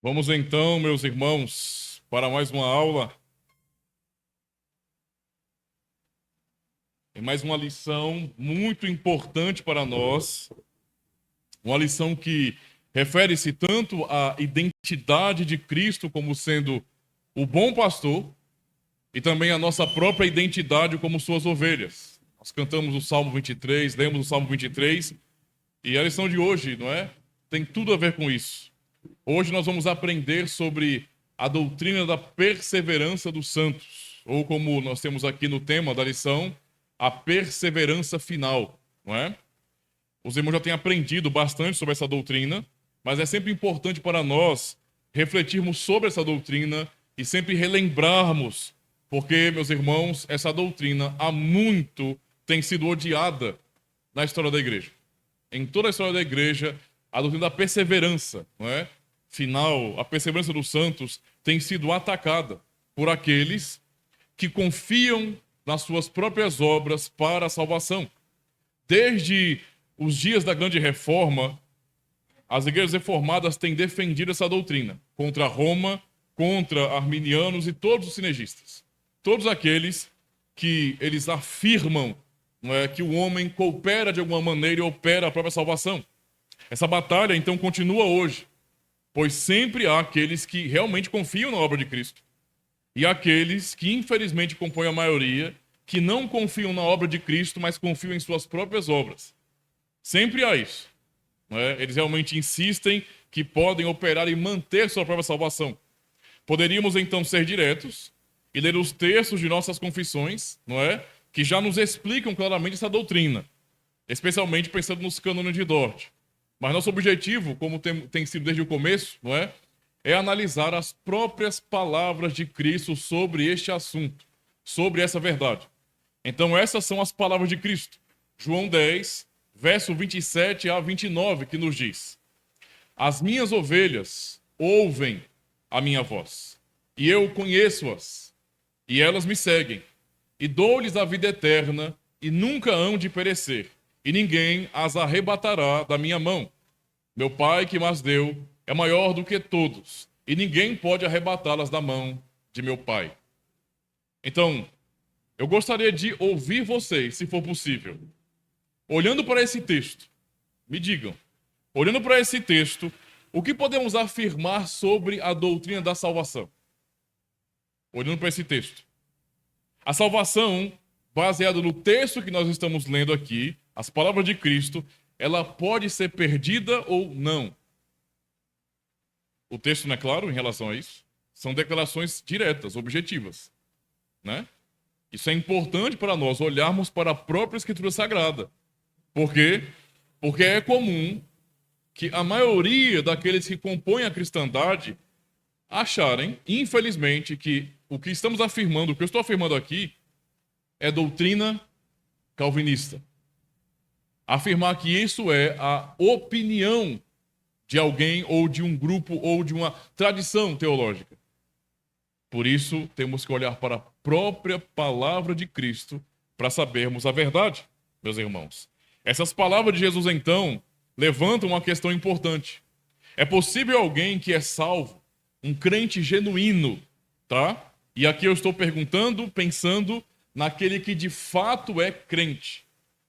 Vamos então, meus irmãos, para mais uma aula. É mais uma lição muito importante para nós. Uma lição que refere-se tanto à identidade de Cristo como sendo o bom pastor e também à nossa própria identidade como suas ovelhas. Nós cantamos o Salmo 23, lemos o Salmo 23 e a lição de hoje, não é? Tem tudo a ver com isso. Hoje nós vamos aprender sobre a doutrina da perseverança dos santos, ou como nós temos aqui no tema da lição, a perseverança final, não é? Os irmãos já têm aprendido bastante sobre essa doutrina, mas é sempre importante para nós refletirmos sobre essa doutrina e sempre relembrarmos, porque, meus irmãos, essa doutrina há muito tem sido odiada na história da igreja. Em toda a história da igreja, a doutrina da perseverança, não é? Final, a perseverança dos santos tem sido atacada por aqueles que confiam nas suas próprias obras para a salvação. Desde os dias da Grande Reforma, as igrejas reformadas têm defendido essa doutrina contra Roma, contra arminianos e todos os sinergistas. Todos aqueles que eles afirmam, não é, que o homem coopera de alguma maneira e opera a própria salvação. Essa batalha, então, continua hoje, pois sempre há aqueles que realmente confiam na obra de Cristo e aqueles que, infelizmente, compõem a maioria, que não confiam na obra de Cristo, mas confiam em suas próprias obras. Sempre há isso. Não é? Eles realmente insistem que podem operar e manter sua própria salvação. Poderíamos, então, ser diretos e ler os textos de nossas confissões, não é? Que já nos explicam claramente essa doutrina, especialmente pensando nos cânones de Dort. Mas nosso objetivo, como tem sido desde o começo, não é? É analisar as próprias palavras de Cristo sobre este assunto, sobre essa verdade. Então, essas são as palavras de Cristo. João 10, verso 27 a 29, que nos diz: As minhas ovelhas ouvem a minha voz, e eu conheço-as, e elas me seguem, e dou-lhes a vida eterna, e nunca hão de perecer, e ninguém as arrebatará da minha mão. Meu Pai que mas deu é maior do que todos, e ninguém pode arrebatá-las da mão de meu Pai. Então, eu gostaria de ouvir vocês, se for possível, olhando para esse texto, me digam, olhando para esse texto, o que podemos afirmar sobre a doutrina da salvação? Olhando para esse texto. A salvação, baseada no texto que nós estamos lendo aqui, as palavras de Cristo, ela pode ser perdida ou não. O texto não é claro em relação a isso? São declarações diretas, objetivas, né? Isso é importante para nós olharmos para a própria Escritura Sagrada. Por quê? Porque é comum que a maioria daqueles que compõem a cristandade acharem, infelizmente, que o que estamos afirmando, o que eu estou afirmando aqui, é doutrina calvinista. Afirmar que isso é a opinião de alguém ou de um grupo ou de uma tradição teológica. Por isso, temos que olhar para a própria palavra de Cristo para sabermos a verdade, meus irmãos. Essas palavras de Jesus, então, levantam uma questão importante. É possível alguém que é salvo, um crente genuíno, tá? E aqui eu estou perguntando, pensando naquele que de fato é crente,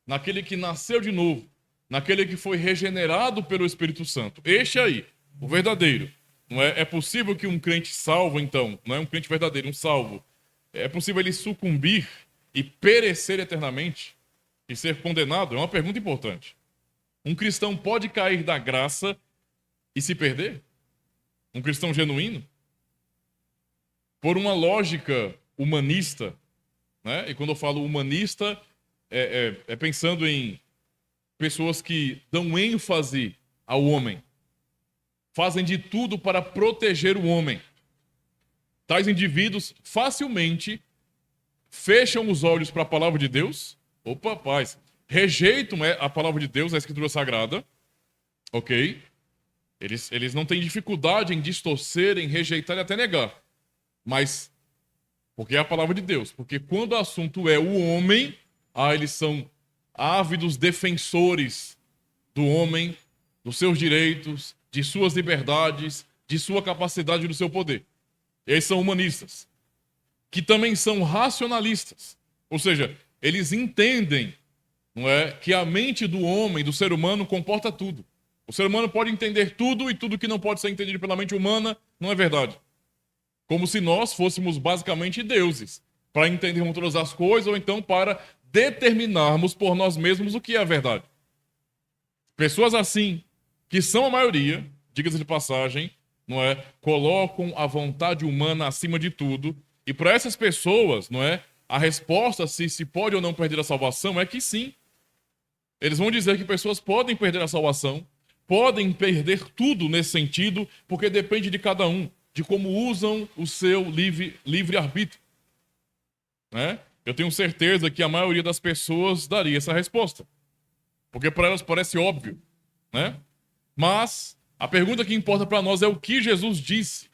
naquele que nasceu de novo, naquele que foi regenerado pelo Espírito Santo. Este aí, o verdadeiro. Não é? É possível que um crente salvo, então, não é um crente verdadeiro, um salvo, é possível ele sucumbir e perecer eternamente e ser condenado? É uma pergunta importante. Um cristão pode cair da graça e se perder? Um cristão genuíno? Por uma lógica humanista, né? E quando eu falo humanista, é pensando em pessoas que dão ênfase ao homem, fazem de tudo para proteger o homem. Tais indivíduos facilmente fecham os olhos para a palavra de Deus, opa, paz, rejeitam a palavra de Deus, a Escritura Sagrada, ok? Eles não têm dificuldade em distorcer, em rejeitar e até negar. Mas, porque é a palavra de Deus. Porque quando o assunto é o homem, eles são ávidos defensores do homem, dos seus direitos, de suas liberdades, de sua capacidade e do seu poder. Eles são humanistas, que também são racionalistas. Ou seja, eles entendem, não é, que a mente do homem, do ser humano, comporta tudo. O ser humano pode entender tudo e tudo que não pode ser entendido pela mente humana não é verdade. Como se nós fôssemos basicamente deuses, para entendermos todas as coisas ou então para determinarmos por nós mesmos o que é a verdade. Pessoas assim, que são a maioria, diga-se de passagem, não é, colocam a vontade humana acima de tudo. E para essas pessoas, não é, a resposta se pode ou não perder a salvação é que sim. Eles vão dizer que pessoas podem perder a salvação, podem perder tudo nesse sentido, porque depende de cada um, de como usam o seu livre-arbítrio. Né? Eu tenho certeza que a maioria das pessoas daria essa resposta, porque para elas parece óbvio. Né? Mas a pergunta que importa para nós é o que Jesus disse.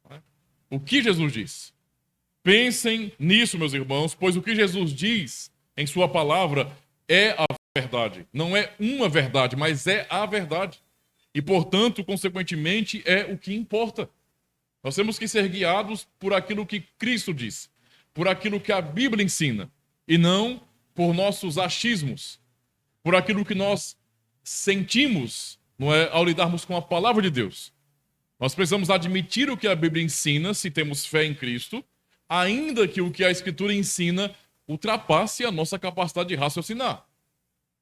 Né? O que Jesus disse? Pensem nisso, meus irmãos, pois o que Jesus diz em sua palavra é a verdade. Não é uma verdade, mas é a verdade. E, portanto, consequentemente, é o que importa. Nós temos que ser guiados por aquilo que Cristo disse, por aquilo que a Bíblia ensina, e não por nossos achismos, por aquilo que nós sentimos, não é, ao lidarmos com a palavra de Deus. Nós precisamos admitir o que a Bíblia ensina, se temos fé em Cristo, ainda que o que a Escritura ensina ultrapasse a nossa capacidade de raciocinar.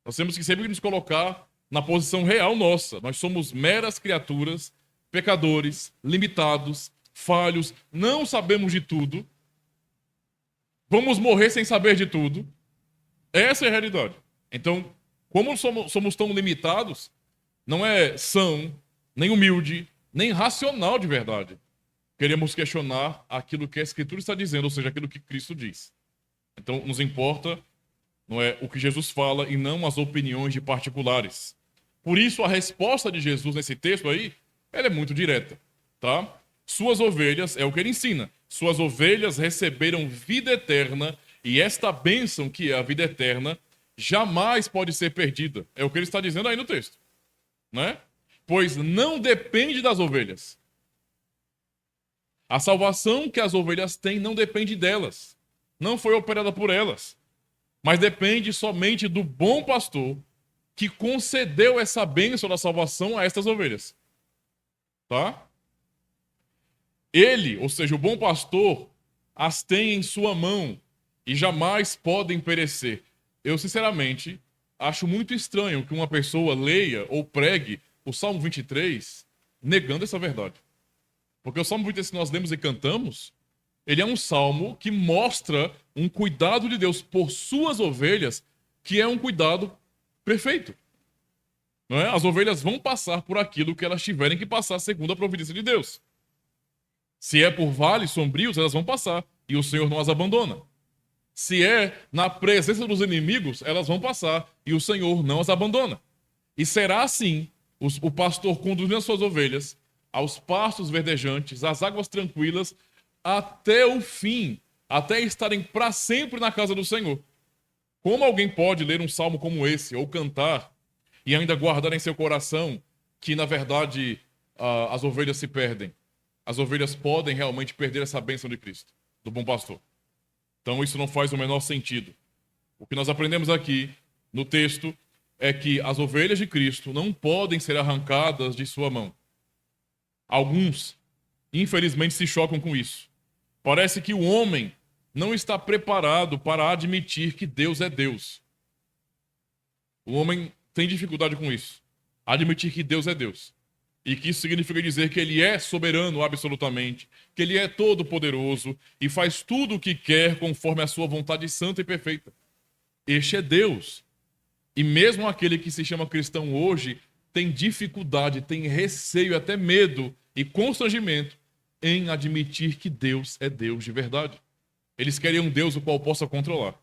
Nós temos que sempre nos colocar na posição real nossa. Nós somos meras criaturas, pecadores, limitados, falhos, não sabemos de tudo, vamos morrer sem saber de tudo. Essa é a realidade. Então, como somos tão limitados, não é são, nem humilde, nem racional de verdade. Queremos questionar aquilo que a Escritura está dizendo, ou seja, aquilo que Cristo diz. Então, nos importa, não é, o que Jesus fala e não as opiniões de particulares. Por isso, a resposta de Jesus nesse texto aí, ela é muito direta, tá? Suas ovelhas, é o que ele ensina, suas ovelhas receberam vida eterna e esta bênção, que é a vida eterna, jamais pode ser perdida. É o que ele está dizendo aí no texto, né? Pois não depende das ovelhas. A salvação que as ovelhas têm não depende delas. Não foi operada por elas. Mas depende somente do bom pastor que concedeu essa bênção da salvação a estas ovelhas. Tá? Ele, ou seja, o bom pastor, as tem em sua mão e jamais podem perecer. Eu, sinceramente, acho muito estranho que uma pessoa leia ou pregue o Salmo 23 negando essa verdade. Porque o Salmo 23 que nós lemos e cantamos, ele é um salmo que mostra um cuidado de Deus por suas ovelhas, que é um cuidado perfeito. Não é? As ovelhas vão passar por aquilo que elas tiverem que passar segundo a providência de Deus. Se é por vales sombrios, elas vão passar, e o Senhor não as abandona. Se é na presença dos inimigos, elas vão passar, e o Senhor não as abandona. E será assim, o pastor conduzindo as suas ovelhas aos pastos verdejantes, às águas tranquilas, até o fim, até estarem para sempre na casa do Senhor. Como alguém pode ler um salmo como esse, ou cantar, e ainda guardar em seu coração que, na verdade, as ovelhas se perdem? As ovelhas podem realmente perder essa bênção de Cristo, do bom pastor. Então isso não faz o menor sentido. O que nós aprendemos aqui, no texto, é que as ovelhas de Cristo não podem ser arrancadas de sua mão. Alguns, infelizmente, se chocam com isso. Parece que o homem não está preparado para admitir que Deus é Deus. O homem tem dificuldade com isso. Admitir que Deus é Deus. E que isso significa dizer que ele é soberano absolutamente, que ele é todo-poderoso e faz tudo o que quer conforme a sua vontade santa e perfeita. Este é Deus. E mesmo aquele que se chama cristão hoje tem dificuldade, tem receio, até medo e constrangimento em admitir que Deus é Deus de verdade. Eles querem um Deus o qual possa controlar.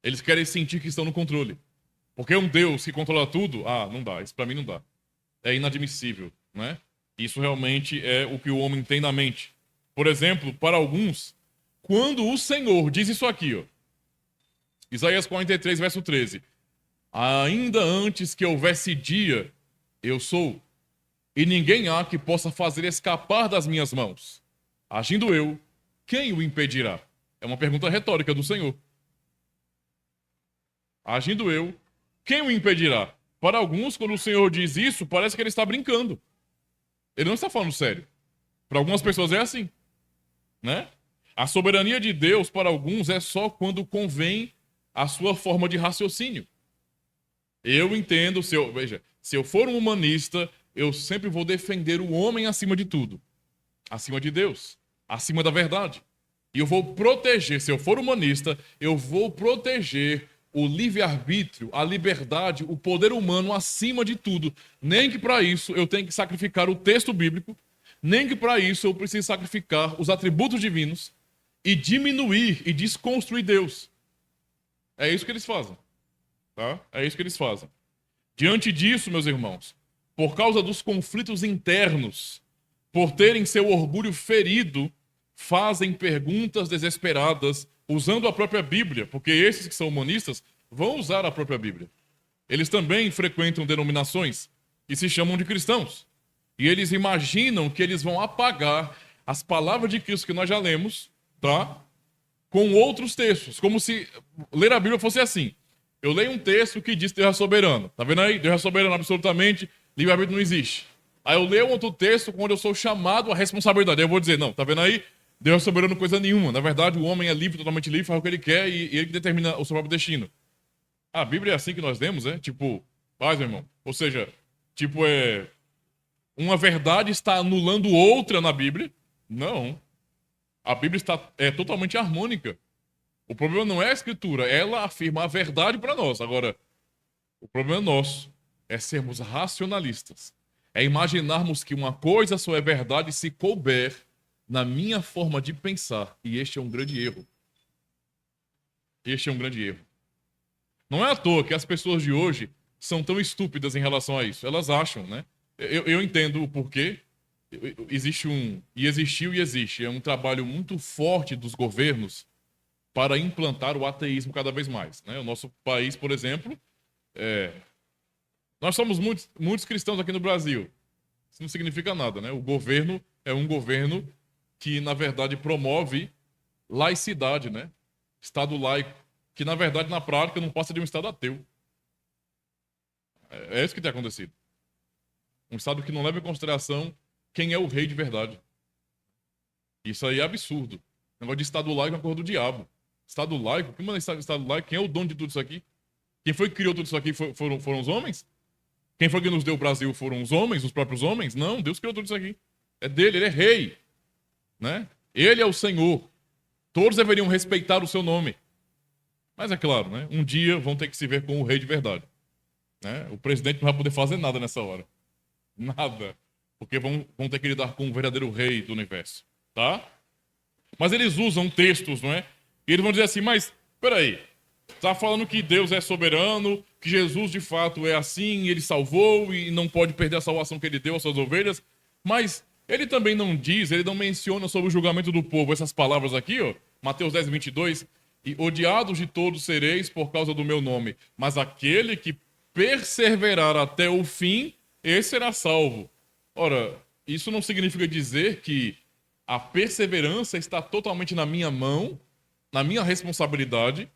Eles querem sentir que estão no controle. Porque um Deus que controla tudo, não dá, isso para mim não dá. É inadmissível, né? Isso realmente é o que o homem tem na mente. Por exemplo, para alguns, quando o Senhor diz isso aqui, ó, Isaías 43, verso 13, ainda antes que houvesse dia, eu sou. e ninguém há que possa fazer escapar das minhas mãos. Agindo eu, quem o impedirá? É uma pergunta retórica do Senhor. Agindo eu, quem o impedirá? Para alguns, quando o Senhor diz isso, parece que ele está brincando. Ele não está falando sério. Para algumas pessoas é assim, né? A soberania de Deus, para alguns, é só quando convém a sua forma de raciocínio. Eu entendo, veja, se eu for um humanista, eu sempre vou defender o homem acima de tudo. Acima de Deus. Acima da verdade. E eu vou proteger, se eu for humanista, eu vou proteger o livre-arbítrio, a liberdade, o poder humano acima de tudo. Nem que para isso eu tenha que sacrificar o texto bíblico, nem que para isso eu precise sacrificar os atributos divinos e diminuir e desconstruir Deus. É isso que eles fazem. Tá? É isso que eles fazem. Diante disso, meus irmãos, por causa dos conflitos internos, por terem seu orgulho ferido, fazem perguntas desesperadas usando a própria Bíblia, porque esses que são humanistas vão usar a própria Bíblia. Eles também frequentam denominações e se chamam de cristãos. E eles imaginam que eles vão apagar as palavras de Cristo que nós já lemos, tá? Com outros textos, como se ler a Bíblia fosse assim. Eu leio um texto que diz que Deus é soberano. Tá vendo aí? Deus é soberano absolutamente, livre-arbítrio não existe. Aí eu leio outro texto onde eu sou chamado à responsabilidade. Aí eu vou dizer, não, tá vendo aí? Deus é soberano coisa nenhuma. Na verdade, o homem é livre, totalmente livre, faz o que ele quer e ele que determina o seu próprio destino. A Bíblia é assim que nós lemos, é? Tipo, paz, meu irmão. Ou seja, tipo, uma verdade está anulando outra na Bíblia? Não. A Bíblia é totalmente harmônica. O problema não é a Escritura, ela afirma a verdade para nós. Agora, o problema nosso é sermos racionalistas. É imaginarmos que uma coisa só é verdade se couber na minha forma de pensar. E este é um grande erro. Este é um grande erro. Não é à toa que as pessoas de hoje são tão estúpidas em relação a isso. Elas acham, né? Eu entendo o porquê. Existiu e existe. É um trabalho muito forte dos governos para implantar o ateísmo cada vez mais, né? O nosso país, por exemplo, nós somos muitos cristãos aqui no Brasil. Isso não significa nada, né? O governo é um governo que, na verdade, promove laicidade, né? Estado laico, que, na verdade, na prática, não passa de um Estado ateu. É isso que tem acontecido. Um Estado que não leva em consideração quem é o rei de verdade. Isso aí é absurdo. O negócio de Estado laico é uma coisa do diabo. Estado laico? Quem manda Estado laico? Quem é o dono de tudo isso aqui? Quem foi que criou tudo isso aqui foram os homens? Quem foi que nos deu o Brasil foram os homens, os próprios homens? Não, Deus criou tudo isso aqui. É dele, ele é rei. Né? Ele é o Senhor. Todos deveriam respeitar o seu nome. Mas é claro, né? Um dia vão ter que se ver com o rei de verdade. Né? O presidente não vai poder fazer nada nessa hora. Nada. Porque vão ter que lidar com o verdadeiro rei do universo. Tá? Mas eles usam textos, não é? E eles vão dizer assim, mas, peraí, está falando que Deus é soberano, que Jesus de fato é assim, ele salvou e não pode perder a salvação que ele deu às suas ovelhas, mas ele também não diz, ele não menciona sobre o julgamento do povo essas palavras aqui, ó, Mateus 10, 22, e odiados de todos sereis por causa do meu nome, mas aquele que perseverar até o fim, esse será salvo. Ora, isso não significa dizer que a perseverança está totalmente na minha mão, na minha responsabilidade,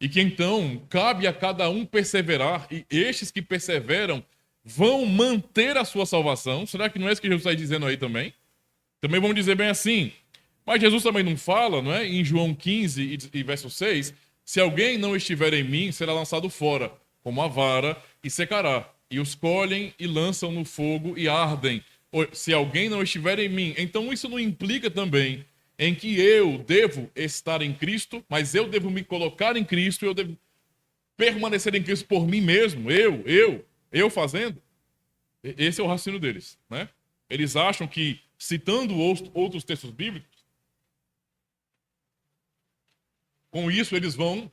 e que então cabe a cada um perseverar, e estes que perseveram vão manter a sua salvação. Será que não é isso que Jesus está dizendo aí também? Também vamos dizer bem assim, mas Jesus também não fala, não é? Em João 15 e verso 6, se alguém não estiver em mim, será lançado fora, como a vara, e secará. E os colhem e lançam no fogo e ardem. Se alguém não estiver em mim, então isso não implica também em que eu devo estar em Cristo, mas eu devo me colocar em Cristo, eu devo permanecer em Cristo por mim mesmo, eu fazendo. Esse é o raciocínio deles, né? Eles acham que, citando outros textos bíblicos, com isso eles vão,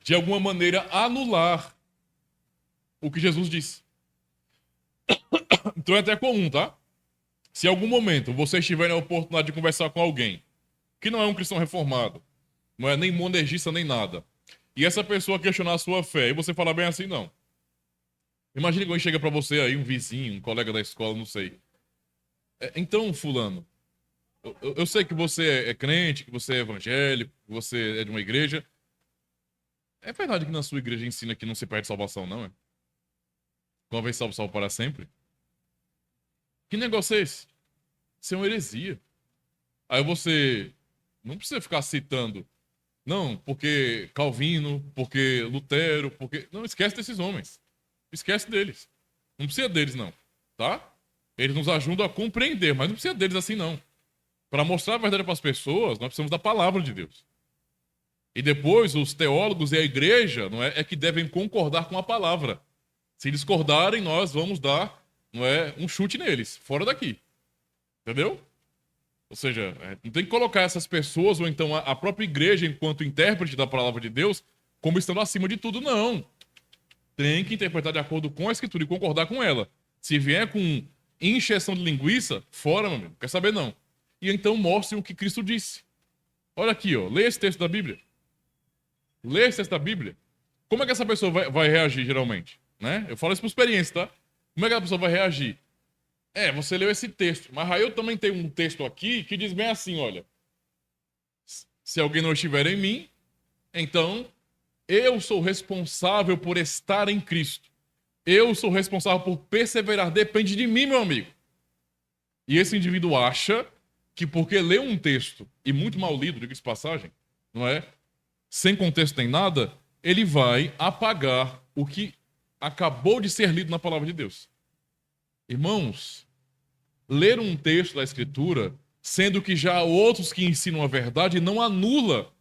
de alguma maneira, anular o que Jesus disse. Então é até comum, tá? Se em algum momento você estiver na oportunidade de conversar com alguém que não é um cristão reformado, não é nem monergista nem nada, e essa pessoa questionar a sua fé, e você falar bem assim, não. Imagina que alguém chega para você aí, um vizinho, um colega da escola, não sei. Então, fulano, eu sei que você é crente, que você é evangélico, que você é de uma igreja. É verdade que na sua igreja ensina que não se perde salvação, não é? Uma vez salvo, salvo para sempre? Que negócio é esse? Isso é uma heresia. Aí você não precisa ficar citando, não, porque Calvino, porque Lutero, porque. Não, esquece desses homens. Esquece deles. Não precisa deles, não. Tá? Eles nos ajudam a compreender, mas não precisa deles assim, não. Para mostrar a verdade para as pessoas, nós precisamos da palavra de Deus. E depois, os teólogos e a igreja é que devem concordar com a palavra. Se discordarem, nós vamos dar um chute neles, fora daqui. Entendeu? Ou seja, não tem que colocar essas pessoas, ou então a própria igreja, enquanto intérprete da palavra de Deus, como estando acima de tudo, não. Tem que interpretar de acordo com a escritura e concordar com ela. Se vier com encheção de linguiça, fora, meu amigo. Quer saber, não. E então mostrem o que Cristo disse. Olha aqui, ó. Lê esse texto da Bíblia. Lê esse texto da Bíblia. Como é que essa pessoa vai reagir, geralmente? Né? Eu falo isso por experiência, tá? Como é que a pessoa vai reagir? Você leu esse texto, mas aí eu também tenho um texto aqui que diz bem assim, olha. Se alguém não estiver em mim, então eu sou responsável por estar em Cristo. Eu sou responsável por perseverar. Depende de mim, meu amigo. E esse indivíduo acha que porque leu um texto, e muito mal lido, diga-se de passagem, não é? Sem contexto nem nada, ele vai apagar o que acabou de ser lido na palavra de Deus. Irmãos, ler um texto da Escritura, sendo que já há outros que ensinam a verdade, não anula.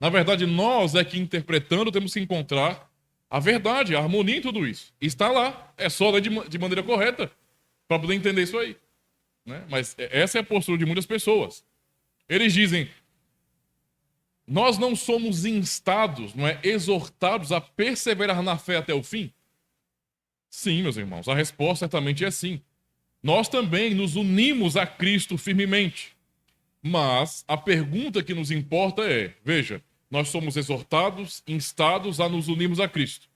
Na verdade, nós é que interpretando temos que encontrar a verdade, a harmonia em tudo isso. Está lá, é só ler de maneira correta para poder entender isso aí. Né? Mas essa é a postura de muitas pessoas. Eles dizem, nós não somos instados, exortados a perseverar na fé até o fim? Sim, meus irmãos, a resposta certamente é sim. Nós também nos unimos a Cristo firmemente. Mas a pergunta que nos importa é, veja, nós somos exortados, instados a nos unirmos a Cristo.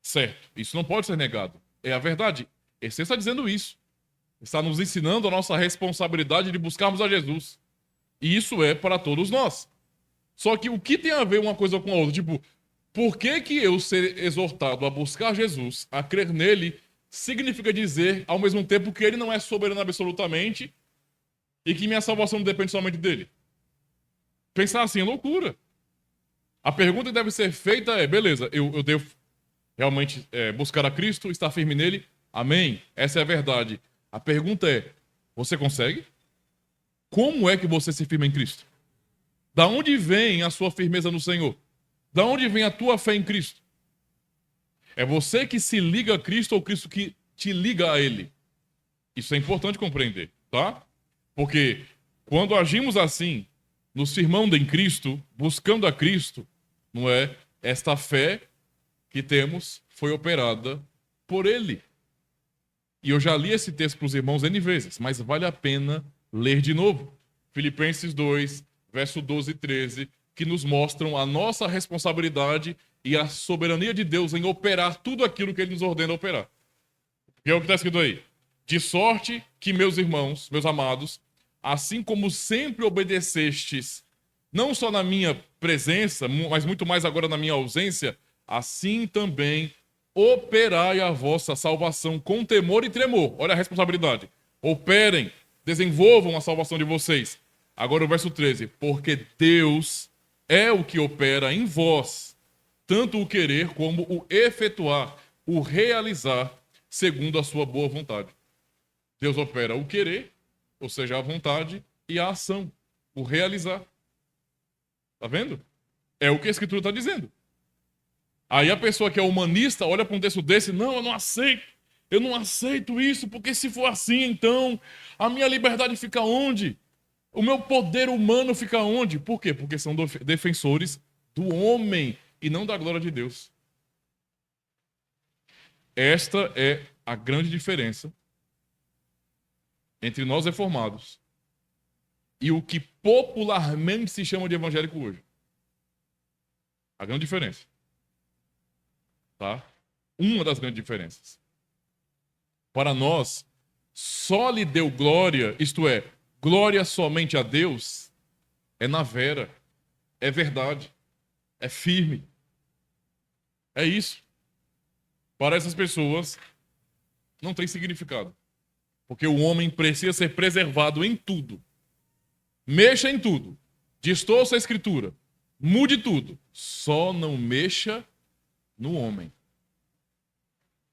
Certo, isso não pode ser negado. É a verdade. Você está dizendo isso. Está nos ensinando a nossa responsabilidade de buscarmos a Jesus. E isso é para todos nós. Só que o que tem a ver uma coisa com a outra? Tipo, por que que eu ser exortado a buscar Jesus, a crer nele, significa dizer, ao mesmo tempo, que ele não é soberano absolutamente e que minha salvação não depende somente dele? Pensar assim é loucura. A pergunta que deve ser feita é, beleza, eu devo realmente buscar a Cristo, estar firme nele? Amém? Essa é a verdade. A pergunta é, você consegue? Como é que você se firma em Cristo? Da onde vem a sua firmeza no Senhor? Da onde vem a tua fé em Cristo? É você que se liga a Cristo ou Cristo que te liga a Ele? Isso é importante compreender, tá? Porque quando agimos assim, nos firmando em Cristo, buscando a Cristo, não é? Esta fé que temos foi operada por Ele. E eu já li esse texto para os irmãos N vezes, mas vale a pena ler de novo. Filipenses 2, verso 12 e 13, que nos mostram a nossa responsabilidade e a soberania de Deus em operar tudo aquilo que Ele nos ordena operar. Que é o que está escrito aí. De sorte que, meus irmãos, meus amados, assim como sempre obedecestes, não só na minha presença, mas muito mais agora na minha ausência, assim também operai a vossa salvação com temor e tremor. Olha a responsabilidade. Operem, desenvolvam a salvação de vocês. Agora o verso 13. Porque Deus é o que opera em vós, tanto o querer como o efetuar, o realizar, segundo a sua boa vontade. Deus opera o querer, ou seja, a vontade, e a ação, o realizar. Tá vendo? É o que a Escritura está dizendo. Aí a pessoa que é humanista olha para um texto desse, não, eu não aceito isso, porque se for assim, então, a minha liberdade fica onde? O meu poder humano fica onde? Por quê? Porque são defensores do homem e não da glória de Deus. Esta é a grande diferença entre nós reformados e o que popularmente se chama de evangélico hoje. A grande diferença. Tá? uma das grandes diferenças. Para nós, só lhe deu glória, isto é, glória somente a Deus, é na vera, é verdade, é firme. É isso. Para essas pessoas, não tem significado. Porque o homem precisa ser preservado em tudo. Mexa em tudo. Distorça a escritura. Mude tudo. Só não mexa no homem.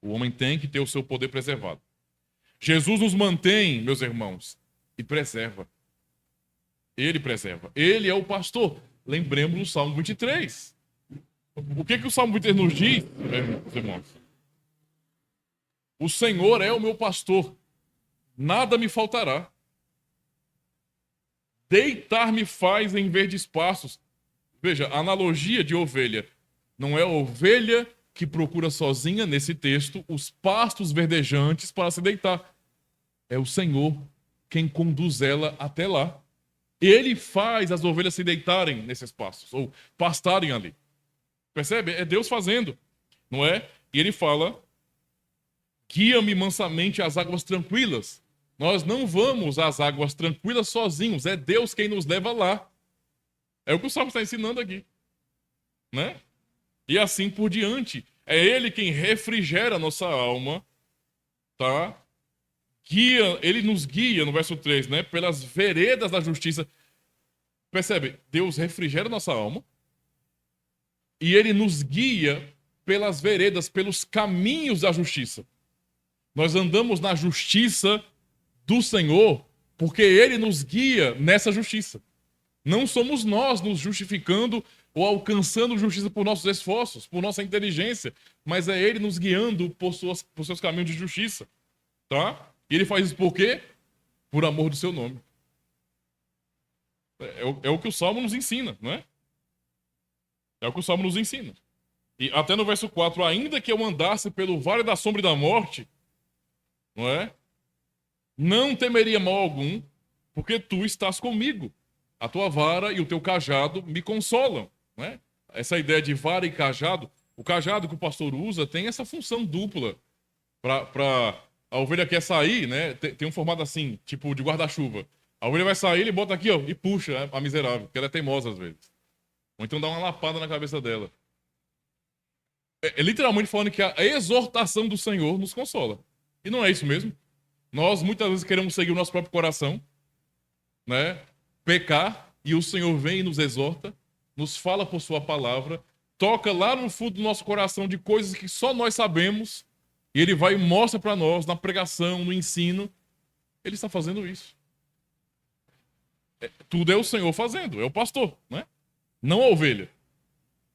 O homem tem que ter o seu poder preservado. Jesus nos mantém, meus irmãos, e preserva. Ele preserva. Ele é o pastor. Lembremos do Salmo 23. O que o Salmo 23 nos diz, meus irmãos? O Senhor é o meu pastor. Nada me faltará. Deitar-me faz em verdes pastos. Veja, a analogia de ovelha. Não é a ovelha que procura sozinha, nesse texto, os pastos verdejantes para se deitar. É o Senhor quem conduz ela até lá. Ele faz as ovelhas se deitarem nesses pastos, ou pastarem ali. Percebe? É Deus fazendo, não é? E ele fala, guia-me mansamente às águas tranquilas. Nós não vamos às águas tranquilas sozinhos, é Deus quem nos leva lá. É o que o Salmo está ensinando aqui, né? E assim por diante. É Ele quem refrigera a nossa alma, tá? Ele nos guia, no verso 3, né? Pelas veredas da justiça. Percebe? Deus refrigera a nossa alma e Ele nos guia pelas veredas, pelos caminhos da justiça. Nós andamos na justiça do Senhor porque Ele nos guia nessa justiça. Não somos nós nos justificando ou alcançando justiça por nossos esforços, por nossa inteligência, mas é Ele nos guiando por seus caminhos de justiça, tá? E Ele faz isso por quê? Por amor do seu nome. É o que o Salmo nos ensina, não é? É o que o Salmo nos ensina. E até no verso 4, ainda que eu andasse pelo vale da sombra e da morte, não é? Não temeria mal algum, porque tu estás comigo. A tua vara e o teu cajado me consolam, não é? Essa ideia de vara e cajado, o cajado que o pastor usa tem essa função dupla. Para a ovelha quer sair, né? Tem um formato assim, tipo de guarda-chuva. A ovelha vai sair, ele bota aqui, ó, e puxa, né, a miserável, porque ela é teimosa às vezes. Ou então dá uma lapada na cabeça dela. É literalmente falando que a exortação do Senhor nos consola. E não é isso mesmo. Nós muitas vezes queremos seguir o nosso próprio coração, né? Pecar, e o Senhor vem e nos exorta, nos fala por sua palavra, toca lá no fundo do nosso coração de coisas que só nós sabemos, e Ele vai e mostra para nós, na pregação, no ensino, Ele está fazendo isso. Tudo é o Senhor fazendo, é o pastor, né? Não a ovelha.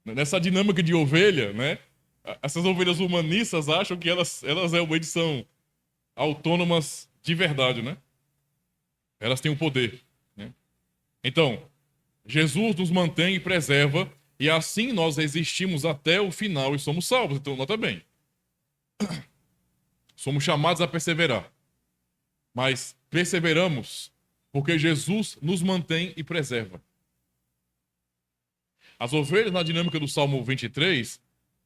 Nessa dinâmica de ovelha, né? Essas ovelhas humanistas acham que elas realmente são autônomas de verdade, né? Elas têm o poder, né? Então, Jesus nos mantém e preserva, e assim nós resistimos até o final e somos salvos. Então, nota bem. Somos chamados a perseverar. Mas perseveramos porque Jesus nos mantém e preserva. As ovelhas, na dinâmica do Salmo 23,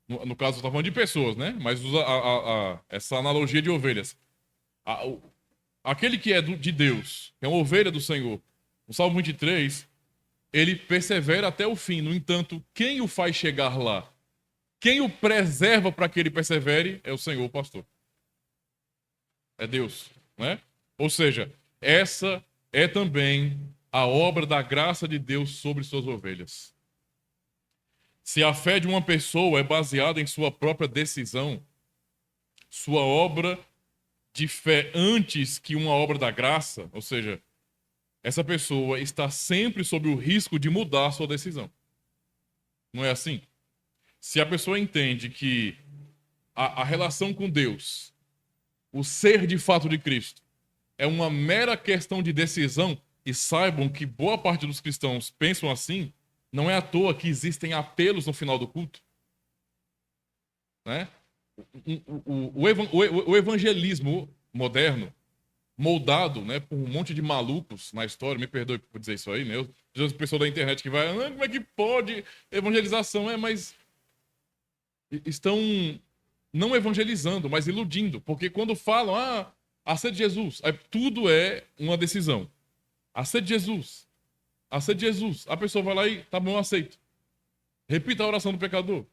no caso, eu estou falando de pessoas, né? Mas usa essa analogia de ovelhas. Aquele que é de Deus, que é uma ovelha do Senhor, no Salmo 23, ele persevera até o fim. No entanto, quem o faz chegar lá, quem o preserva para que ele persevere, é o Senhor, o pastor. É Deus, né? Ou seja, essa é também a obra da graça de Deus sobre suas ovelhas. Se a fé de uma pessoa é baseada em sua própria decisão, sua obra de fé antes que uma obra da graça, ou seja, essa pessoa está sempre sob o risco de mudar sua decisão. Não é assim? Se a pessoa entende que a relação com Deus, o ser de fato de Cristo, é uma mera questão de decisão, e saibam que boa parte dos cristãos pensam assim, não é à toa que existem apelos no final do culto, né? O evangelismo moderno, moldado, né, por um monte de malucos na história, me perdoe por dizer isso aí, né? As pessoas da internet que vai, como é que pode evangelização? Mas estão não evangelizando, mas iludindo. Porque quando falam, aceite Jesus, aí tudo é uma decisão. Aceite Jesus. Aceite Jesus. A pessoa vai lá e, tá bom, eu aceito. Repita a oração do pecador.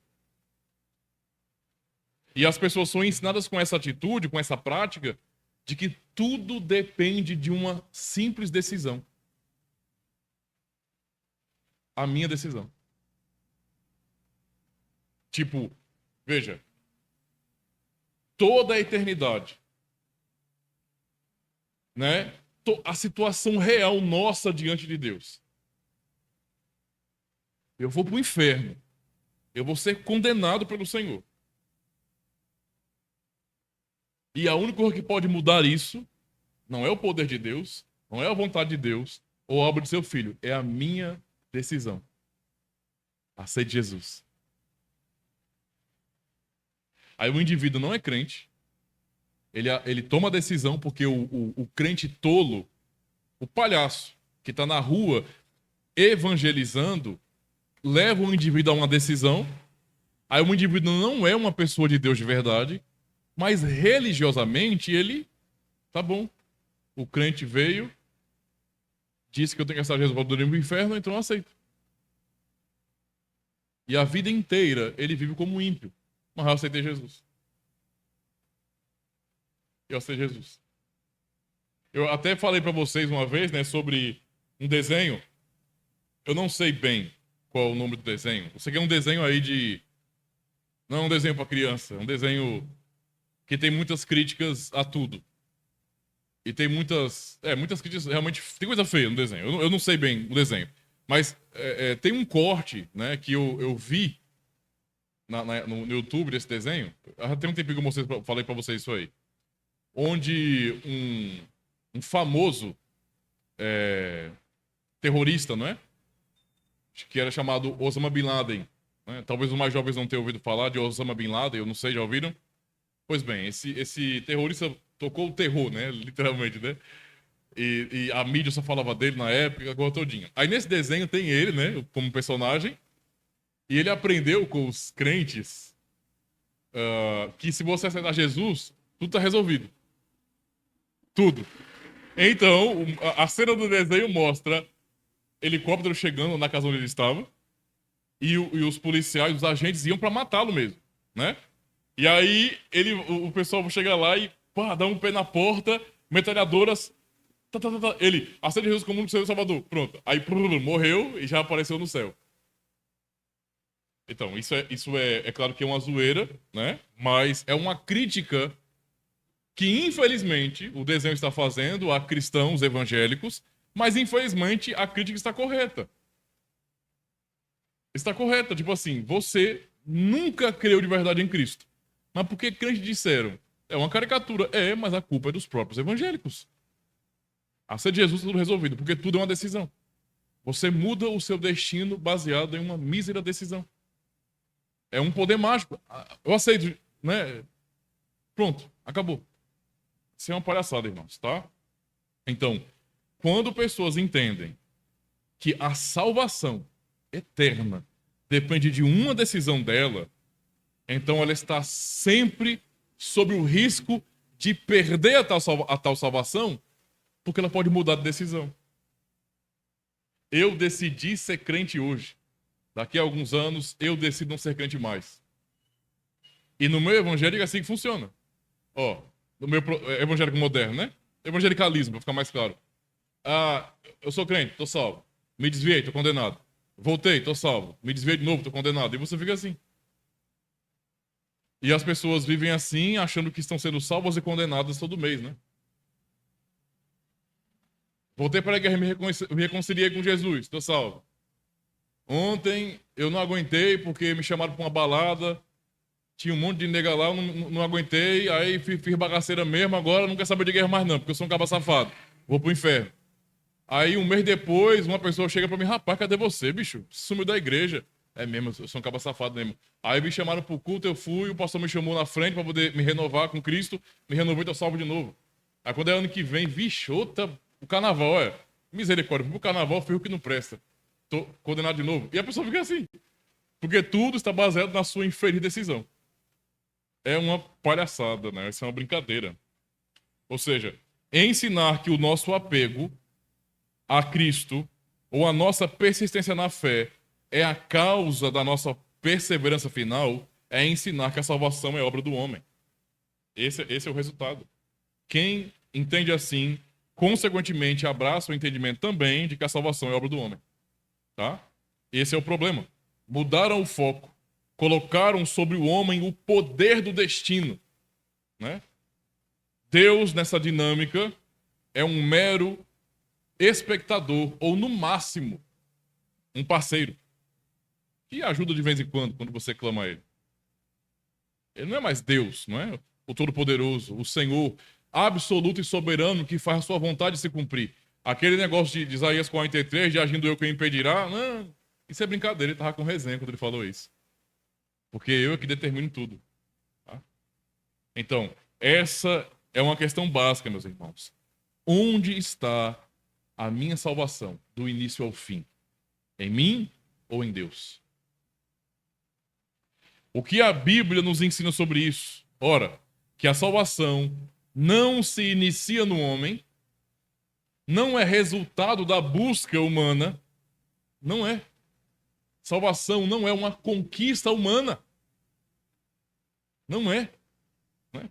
E as pessoas são ensinadas com essa atitude, com essa prática, de que tudo depende de uma simples decisão. A minha decisão. Tipo, veja, toda a eternidade, né? A situação real nossa diante de Deus. Eu vou para o inferno. Eu vou ser condenado pelo Senhor. E a única coisa que pode mudar isso não é o poder de Deus, não é a vontade de Deus ou a obra de seu filho, é a minha decisão. Aceite Jesus. Aí o indivíduo não é crente, ele toma a decisão porque o crente tolo, o palhaço que está na rua evangelizando, leva o indivíduo a uma decisão. Aí o indivíduo não é uma pessoa de Deus de verdade, mas religiosamente ele, tá bom, o crente veio, disse que eu tenho que aceitar Jesus para dormir no inferno, então eu aceito. E a vida inteira ele vive como ímpio, mas eu aceitei Jesus. Eu aceitei Jesus. Eu até falei para vocês uma vez, né, sobre um desenho. Eu não sei bem qual é o nome do desenho. Eu sei que é um desenho aí de... Não é um desenho para criança, é um desenho que tem muitas críticas a tudo. E tem muitas críticas, realmente, tem coisa feia no desenho. Eu não sei bem o desenho. Mas tem um corte, né, que eu vi no YouTube desse desenho. Tem um tempinho que eu falei para vocês isso aí. Onde um famoso terrorista, não é? Que era chamado Osama Bin Laden. Né? Talvez os mais jovens não tenham ouvido falar de Osama Bin Laden, eu não sei, já ouviram? Pois bem, esse terrorista tocou o terror, né? Literalmente, né? E a mídia só falava dele na época, agora todinha. Aí nesse desenho tem ele, né? Como personagem. E ele aprendeu com os crentes que se você aceitar Jesus, tudo tá resolvido. Tudo. Então, a cena do desenho mostra helicóptero chegando na casa onde ele estava e os policiais, os agentes iam para matá-lo mesmo, né? E aí o pessoal chega lá e dá um pé na porta, metralhadoras, ele aceita Jesus como único Senhor e Salvador, pronto. Aí morreu e já apareceu no céu. Então, isso é claro que é uma zoeira, né? Mas é uma crítica que, infelizmente, o desenho está fazendo a cristãos evangélicos, mas, infelizmente, a crítica está correta. Está correta. Tipo assim, você nunca creu de verdade em Cristo. Mas por que crentes disseram? É uma caricatura. Mas a culpa é dos próprios evangélicos. A ser de Jesus está tudo resolvido, porque tudo é uma decisão. Você muda o seu destino baseado em uma mísera decisão. É um poder mágico. Eu aceito, né? Pronto, acabou. Isso é uma palhaçada, irmãos, tá? Então, quando pessoas entendem que a salvação eterna depende de uma decisão dela, então ela está sempre sob o risco de perder a tal salvação, porque ela pode mudar de decisão. Eu decidi ser crente hoje. Daqui a alguns anos, eu decido não ser crente mais. E no meu evangélico é assim que funciona. No meu evangélico moderno, né? Evangelicalismo, para ficar mais claro. Eu sou crente, tô salvo. Me desviei, tô condenado. Voltei, tô salvo. Me desviei de novo, tô condenado. E você fica assim. E as pessoas vivem assim, achando que estão sendo salvas e condenadas todo mês, né? Voltei para a guerra e me reconciliei com Jesus, tô salvo. Ontem eu não aguentei porque me chamaram para uma balada, tinha um monte de nega lá, eu não aguentei, aí fiz bagaceira mesmo, agora não quero saber de guerra mais não, porque eu sou um caba safado, vou pro inferno. Aí um mês depois, uma pessoa chega para mim, rapaz, cadê você, bicho? Sumiu da igreja. É mesmo, eu sou um caba safado mesmo. Aí me chamaram pro culto, eu fui, o pastor me chamou na frente para poder me renovar com Cristo, me renovou e tô salvo de novo. Aí quando é ano que vem, bichota, o carnaval, olha, misericórdia, pro carnaval foi o que não presta. Tô condenado de novo. E a pessoa fica assim. Porque tudo está baseado na sua infeliz decisão. é uma palhaçada, né? Isso é uma brincadeira. Ou seja, ensinar que o nosso apego a Cristo ou a nossa persistência na fé é a causa da nossa perseverança final é ensinar que a salvação é obra do homem. Esse é o resultado. Quem entende assim, consequentemente, abraça o entendimento também de que a salvação é obra do homem. Tá? Esse é o problema. Mudaram o foco. Colocaram sobre o homem o poder do destino. Né? Deus, nessa dinâmica, é um mero espectador, ou no máximo, um parceiro. Que ajuda de vez em quando você clama a ele. Ele não é mais Deus, não é? O Todo-Poderoso, o Senhor, absoluto e soberano, que faz a sua vontade se cumprir. Aquele negócio de Isaías 43, de agindo eu quem impedirá, não, isso é brincadeira, ele estava com resenha quando ele falou isso. Porque eu é que determino tudo. Tá? Então, essa é uma questão básica, meus irmãos. Onde está a minha salvação, do início ao fim? Em mim ou em Deus? O que a Bíblia nos ensina sobre isso? Ora, que a salvação não se inicia no homem, não é resultado da busca humana, não é. Salvação não é uma conquista humana. Não é. Né?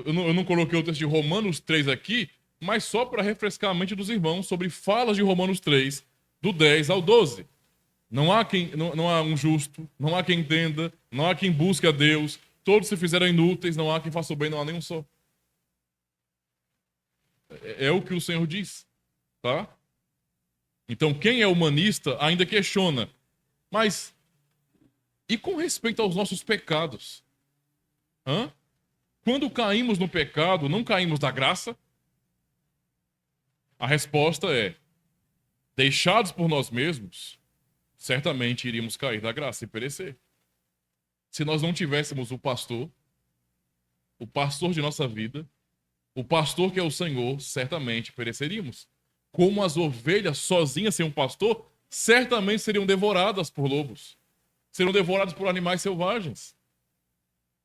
Eu não coloquei o texto de Romanos 3 aqui, mas só para refrescar a mente dos irmãos sobre falas de Romanos 3, do 10 ao 12. Não há um justo, não há quem entenda, não há quem busque a Deus, todos se fizeram inúteis, não há quem faça o bem, não há nenhum só. É o que o Senhor diz, tá? Então, quem é humanista ainda questiona, mas e com respeito aos nossos pecados? Hã? Quando caímos no pecado, não caímos da graça? A resposta é: deixados por nós mesmos, certamente iríamos cair da graça e perecer. Se nós não tivéssemos o pastor de nossa vida, o pastor que é o Senhor, certamente pereceríamos. Como as ovelhas sozinhas sem um pastor, certamente seriam devoradas por lobos. Seriam devoradas por animais selvagens.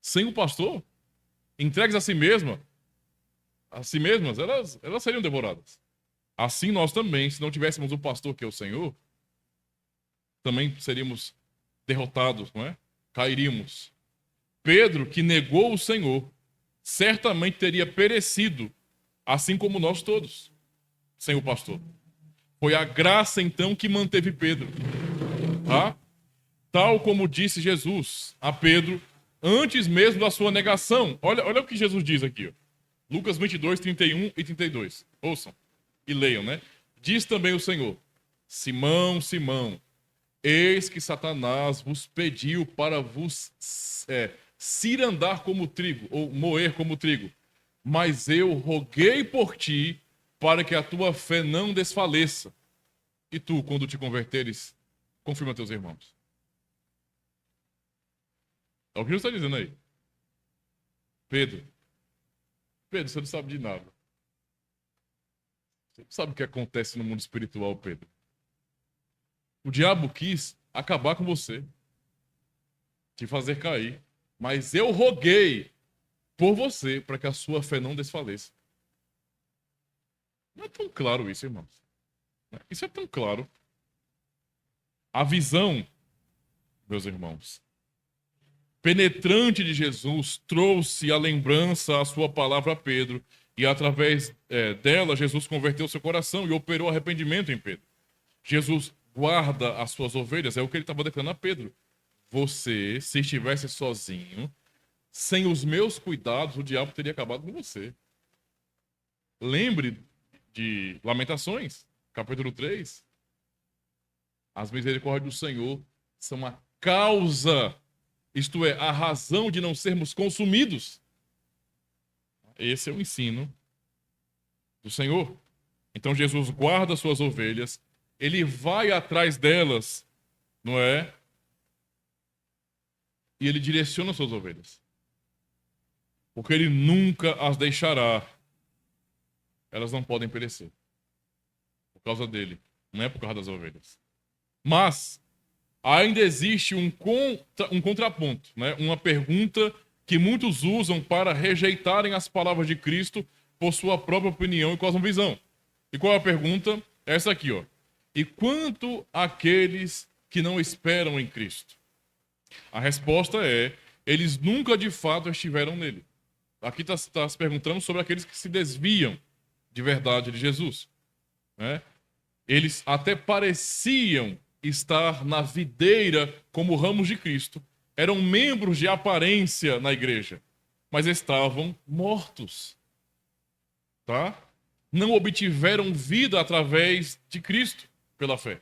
Sem o pastor, entregues a si mesmas, elas seriam devoradas. Assim nós também, se não tivéssemos o pastor que é o Senhor, também seríamos derrotados, não é? Cairíamos. Pedro, que negou o Senhor, certamente teria perecido, assim como nós todos, sem o pastor. Foi a graça, então, que manteve Pedro. Tá? Tal como disse Jesus a Pedro, antes mesmo da sua negação. Olha o que Jesus diz aqui. Ó. Lucas 22, 31 e 32. Ouçam e leiam, né? Diz também o Senhor: Simão, Simão, eis que Satanás vos pediu para vos cirandar como trigo, ou moer como trigo. Mas eu roguei por ti, para que a tua fé não desfaleça. E tu, quando te converteres, confirma teus irmãos. É o que Jesus está dizendo aí. Pedro, você não sabe de nada. Você não sabe o que acontece no mundo espiritual, Pedro. O diabo quis acabar com você, te fazer cair. Mas eu roguei por você para que a sua fé não desfaleça. Não é tão claro isso, irmãos. Isso é tão claro. A visão, meus irmãos, penetrante de Jesus trouxe a lembrança, a sua palavra a Pedro, e através dela, Jesus converteu seu coração e operou arrependimento em Pedro. Jesus guarda as suas ovelhas, é o que ele estava declarando a Pedro. Você, se estivesse sozinho, sem os meus cuidados, o diabo teria acabado com você. Lembre de Lamentações, capítulo 3. As misericórdias do Senhor são a causa, isto é, a razão de não sermos consumidos. Esse é o ensino do Senhor. Então Jesus guarda suas ovelhas, ele vai atrás delas, não é? E ele direciona suas ovelhas. Porque ele nunca as deixará. Elas não podem perecer. Por causa dele. Não é por causa das ovelhas. Mas ainda existe um contraponto, né? Uma pergunta que muitos usam para rejeitarem as palavras de Cristo por sua própria opinião e cosmovisão. E qual é a pergunta? Essa aqui, ó. E quanto àqueles que não esperam em Cristo? A resposta é: eles nunca de fato estiveram nele. Aqui está se perguntando sobre aqueles que se desviam de verdade de Jesus, né? Eles até pareciam estar na videira como ramos de Cristo, eram membros de aparência na igreja, mas estavam mortos, tá? Não obtiveram vida através de Cristo pela fé.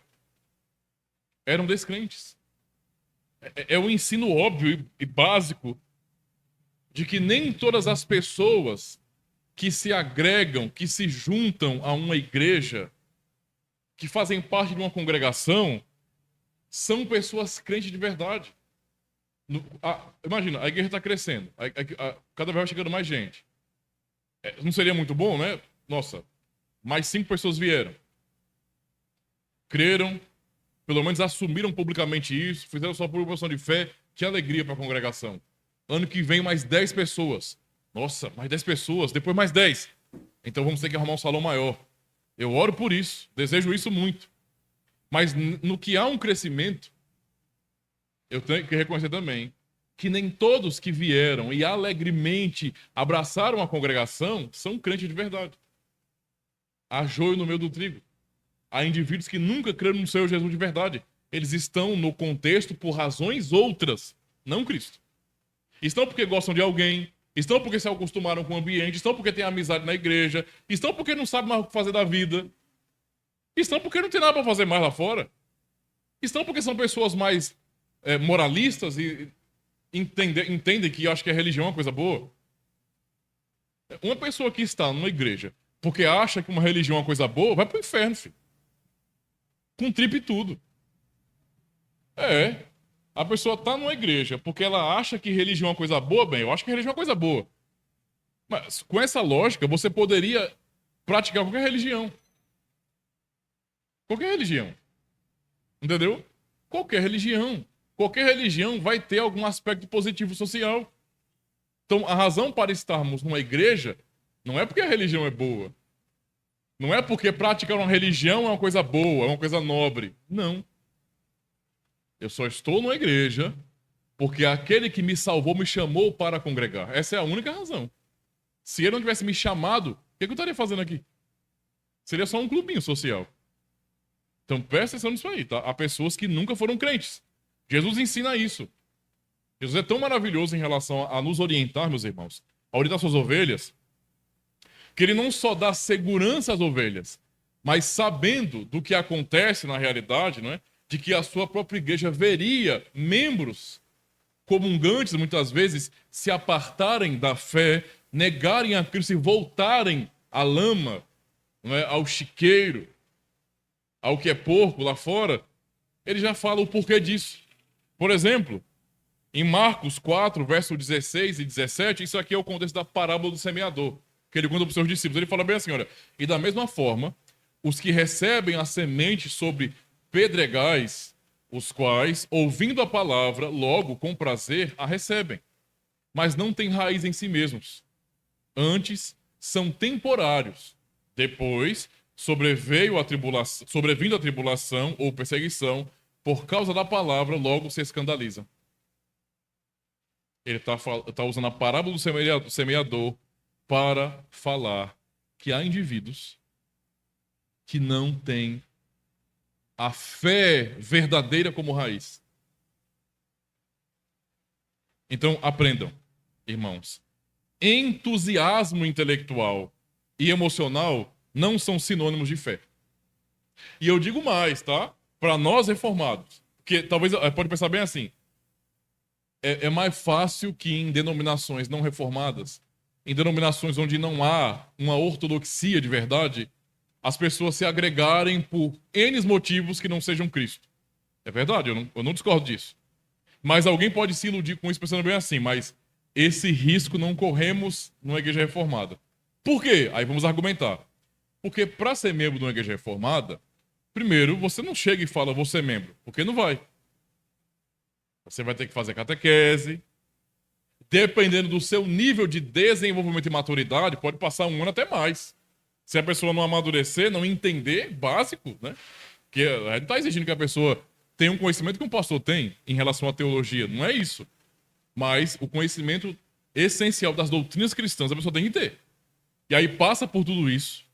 Eram descrentes. É um ensino óbvio e básico de que nem todas as pessoas que se agregam, que se juntam a uma igreja, que fazem parte de uma congregação, são pessoas crentes de verdade. Imagina, a igreja está crescendo, cada vez vai chegando mais gente. Não seria muito bom, né? Nossa, mais 5 pessoas vieram. Creram, pelo menos assumiram publicamente isso, fizeram sua profissão de fé. Que alegria para a congregação. Ano que vem, mais 10 pessoas. Nossa, mais 10 pessoas, depois mais 10. Então vamos ter que arrumar um salão maior. Eu oro por isso, desejo isso muito. Mas no que há um crescimento, eu tenho que reconhecer também que nem todos que vieram e alegremente abraçaram a congregação são crentes de verdade. Há joio no meio do trigo. Há indivíduos que nunca creram no Senhor Jesus de verdade. Eles estão no contexto por razões outras, não Cristo. Estão porque gostam de alguém, estão porque se acostumaram com o ambiente, estão porque têm amizade na igreja, estão porque não sabem mais o que fazer da vida, estão porque não tem nada para fazer mais lá fora, estão porque são pessoas mais moralistas e entendem que acham que a religião é uma coisa boa. Uma pessoa que está numa igreja porque acha que uma religião é uma coisa boa, vai pro inferno, filho. Com tripe e tudo. A pessoa está numa igreja porque ela acha que religião é uma coisa boa, bem, eu acho que religião é uma coisa boa. Mas com essa lógica, você poderia praticar qualquer religião. Qualquer religião. Entendeu? Qualquer religião. Qualquer religião vai ter algum aspecto positivo social. Então, a razão para estarmos numa igreja não é porque a religião é boa. Não é porque praticar uma religião é uma coisa boa, é uma coisa nobre. Não. Eu só estou numa igreja porque aquele que me salvou me chamou para congregar. Essa é a única razão. Se ele não tivesse me chamado, o que eu estaria fazendo aqui? Seria só um clubinho social. Então presta atenção nisso aí, tá? Há pessoas que nunca foram crentes. Jesus ensina isso. Jesus é tão maravilhoso em relação a nos orientar, meus irmãos, a orientar suas ovelhas, que ele não só dá segurança às ovelhas, mas sabendo do que acontece na realidade, não é? De que a sua própria igreja veria membros comungantes, muitas vezes, se apartarem da fé, negarem a Cristo e voltarem à lama, não é? Ao chiqueiro, ao que é porco lá fora. Ele já fala o porquê disso. Por exemplo, em Marcos 4, verso 16 e 17, isso aqui é o contexto da parábola do semeador, que ele conta para os seus discípulos. Ele fala bem assim, olha, e da mesma forma, os que recebem a semente sobre pedregais, os quais, ouvindo a palavra, logo, com prazer, a recebem, mas não têm raiz em si mesmos. Antes, são temporários. Depois, sobrevindo a tribulação ou perseguição, por causa da palavra, logo se escandalizam. Ele está usando a parábola do semeador para falar que há indivíduos que não têm a fé verdadeira como raiz. Então, aprendam, irmãos. Entusiasmo intelectual e emocional não são sinônimos de fé. E eu digo mais, tá? Para nós reformados. Porque talvez, pode pensar bem assim, é mais fácil que em denominações não reformadas, em denominações onde não há uma ortodoxia de verdade, as pessoas se agregarem por N motivos que não sejam Cristo. É verdade, eu não discordo disso. Mas alguém pode se iludir com isso pensando bem assim, mas esse risco não corremos numa igreja reformada. Por quê? Aí vamos argumentar. Porque para ser membro de uma igreja reformada, primeiro, você não chega e fala, vou ser membro, porque não vai. Você vai ter que fazer catequese, dependendo do seu nível de desenvolvimento e maturidade, pode passar um ano até mais. Se a pessoa não amadurecer, não entender, básico, né? Porque a gente não está exigindo que a pessoa tenha um conhecimento que um pastor tem em relação à teologia. Não é isso. Mas o conhecimento essencial das doutrinas cristãs a pessoa tem que ter. E aí passa por tudo isso,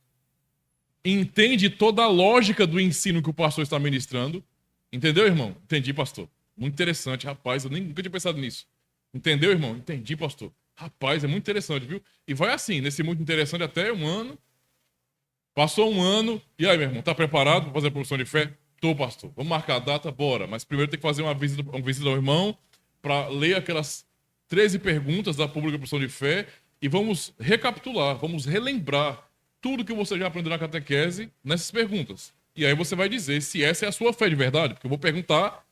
entende toda a lógica do ensino que o pastor está ministrando. Entendeu, irmão? Entendi, pastor. Muito interessante, rapaz. Eu nunca tinha pensado nisso. Entendeu, irmão? Entendi, pastor. Rapaz, é muito interessante, viu? E vai assim, nesse muito interessante até um ano. Passou um ano. E aí, meu irmão, tá preparado para fazer a profissão de fé? Tô, pastor. Vamos marcar a data? Bora. Mas primeiro tem que fazer uma visita ao irmão para ler aquelas 13 perguntas da pública profissão de fé e vamos recapitular, vamos relembrar tudo que você já aprendeu na catequese nessas perguntas. E aí você vai dizer se essa é a sua fé de verdade, porque eu vou perguntar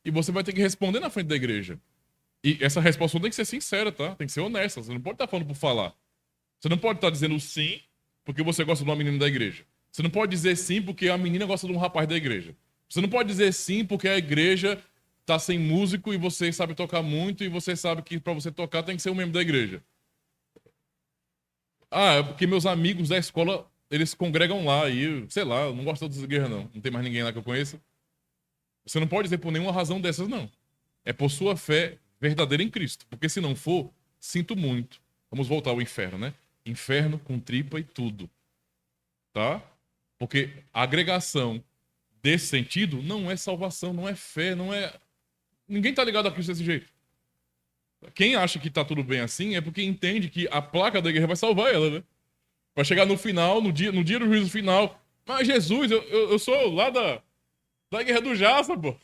e você vai ter que responder na frente da igreja. E essa resposta tem que ser sincera, tá? Tem que ser honesta. Você não pode estar falando por falar. Você não pode estar dizendo sim porque você gosta de uma menina da igreja. Você não pode dizer sim porque a menina gosta de um rapaz da igreja. Você não pode dizer sim porque a igreja tá sem músico e você sabe tocar muito e você sabe que para você tocar tem que ser um membro da igreja. Ah, é porque meus amigos da escola, eles congregam lá e, sei lá, eu não gosto dessas igrejas não. Não tem mais ninguém lá que eu conheça. Você não pode dizer por nenhuma razão dessas não. É por sua fé verdadeira em Cristo. Porque se não for, sinto muito. Vamos voltar ao inferno, né? Inferno com tripa e tudo. Tá? Porque a agregação desse sentido não é salvação, não é fé, não é... Ninguém tá ligado a Cristo desse jeito. Quem acha que tá tudo bem assim é porque entende que a placa da igreja vai salvar ela, né? Vai chegar no final, no dia do juízo final. Mas Jesus, eu sou lá da igreja do Jaça, pô.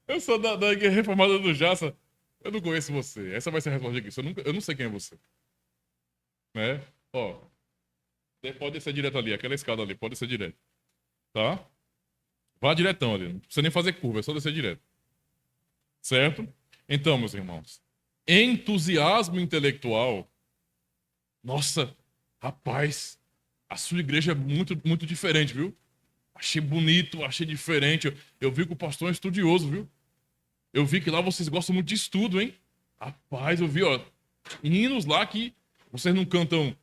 Eu sou da igreja reformada do Jaça. Eu não conheço você. Essa vai ser a resposta de Cristo. Eu não sei quem é você. Né? Ó, pode descer direto ali, aquela escada ali, pode descer direto. Tá? Vá diretão ali. Não precisa nem fazer curva, é só descer direto. Certo? Então, meus irmãos, entusiasmo intelectual. Nossa, rapaz, a sua igreja é muito, muito diferente, viu? Achei bonito, achei diferente. Eu vi que o pastor é estudioso, viu? Eu vi que lá vocês gostam muito de estudo, hein? Rapaz, eu vi, ó, hinos lá que vocês não cantam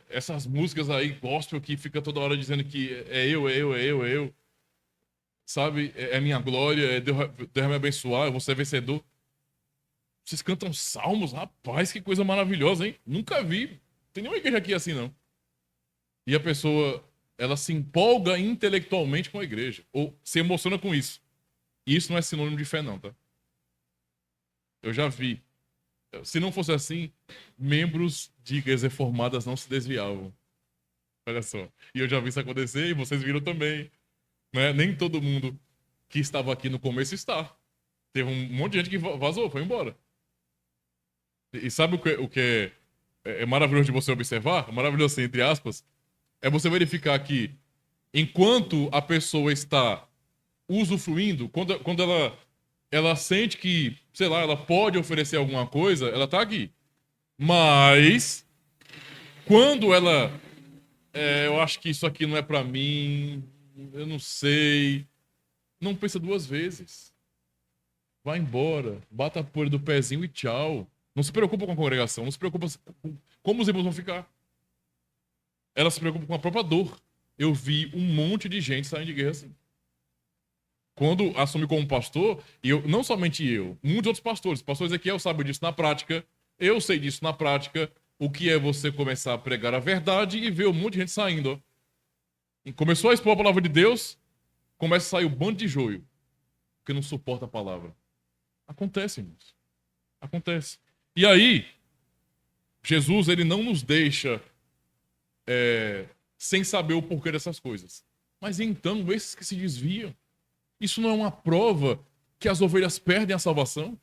essas músicas aí, gospel, que fica toda hora dizendo que é eu, é eu, é eu, é eu. Sabe? É minha glória, é Deus vai me abençoar, eu vou ser vencedor. Vocês cantam salmos? Rapaz, que coisa maravilhosa, hein? Nunca vi. Tem nenhuma igreja aqui assim, não. E a pessoa, ela se empolga intelectualmente com a igreja. Ou se emociona com isso. E isso não é sinônimo de fé, não, tá? Eu já vi. Se não fosse assim, membros de igrejas reformadas não se desviavam. Olha só. E eu já vi isso acontecer e vocês viram também. Né? Nem todo mundo que estava aqui no começo está. Teve um monte de gente que vazou, foi embora. E sabe o que é maravilhoso de você observar? Maravilhoso, assim, entre aspas. É você verificar que enquanto a pessoa está usufruindo, quando ela sente que, sei lá, ela pode oferecer alguma coisa, ela tá aqui. Mas quando ela, eu acho que isso aqui não é pra mim, eu não sei, não pensa duas vezes. Vai embora, bata a poeira do pezinho e tchau. Não se preocupa com a congregação, não se preocupa com como os irmãos vão ficar. Ela se preocupa com a própria dor. Eu vi um monte de gente saindo de guerra assim. Quando assumi como pastor, e eu, não somente eu, muitos outros pastores. O pastor Ezequiel sabe disso na prática, eu sei disso na prática. O que é você começar a pregar a verdade e ver um monte de gente saindo. Ó. E começou a expor a palavra de Deus, começa a sair o bando de joio, porque não suporta a palavra. Acontece, irmãos. Acontece. E aí, Jesus, ele não nos deixa sem saber o porquê dessas coisas. Mas então, esses que se desviam, isso não é uma prova que as ovelhas perdem a salvação?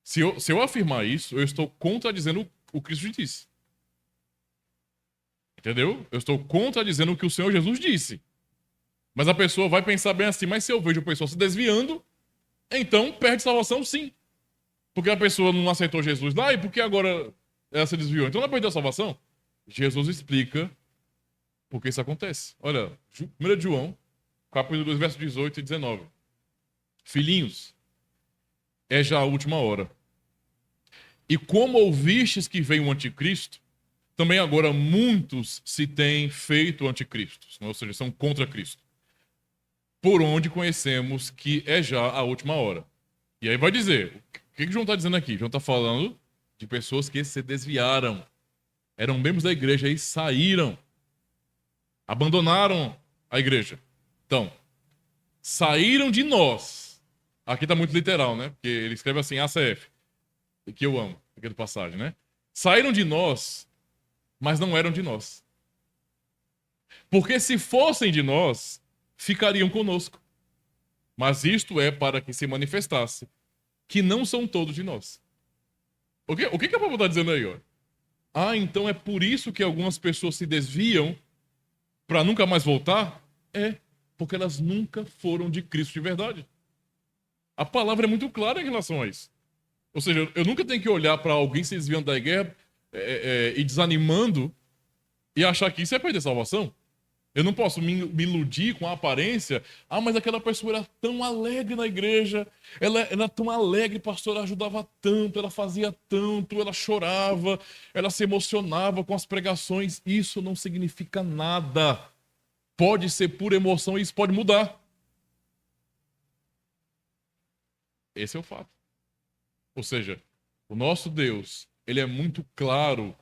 Se eu afirmar isso, eu estou contradizendo o que Cristo disse. Entendeu? Eu estou contradizendo o que o Senhor Jesus disse. Mas a pessoa vai pensar bem assim, mas se eu vejo a pessoa se desviando, então perde salvação sim. Porque a pessoa não aceitou Jesus lá e porque agora ela se desviou. Então ela perdeu a salvação? Jesus explica por que isso acontece. Olha, 1 João, capítulo 2, versos 18 e 19. Filhinhos, é já a última hora. E como ouvistes que veio o anticristo, também agora muitos se têm feito anticristos, ou seja, são contra Cristo. Por onde conhecemos que é já a última hora. E aí vai dizer, o que João está dizendo aqui? João está falando de pessoas que se desviaram, eram membros da igreja e saíram, abandonaram a igreja. Então, saíram de nós. Aqui está muito literal, né? Porque ele escreve assim, ACF, que eu amo, aquela passagem, né? Saíram de nós, mas não eram de nós. Porque se fossem de nós, ficariam conosco. Mas isto é para que se manifestasse que não são todos de nós. O que a Bíblia está dizendo aí? Ó? Ah, então é por isso que algumas pessoas se desviam para nunca mais voltar? É, porque elas nunca foram de Cristo de verdade. A palavra é muito clara em relação a isso. Ou seja, eu nunca tenho que olhar para alguém se desviando da guerra e desanimando e achar que isso é perder salvação. Eu não posso me iludir com a aparência. Ah, mas aquela pessoa era tão alegre na igreja. Ela era tão alegre, pastor, ela ajudava tanto, ela fazia tanto, ela chorava, ela se emocionava com as pregações. Isso não significa nada. Pode ser pura emoção e isso pode mudar. Esse é o fato. Ou seja, o nosso Deus, ele é muito claro,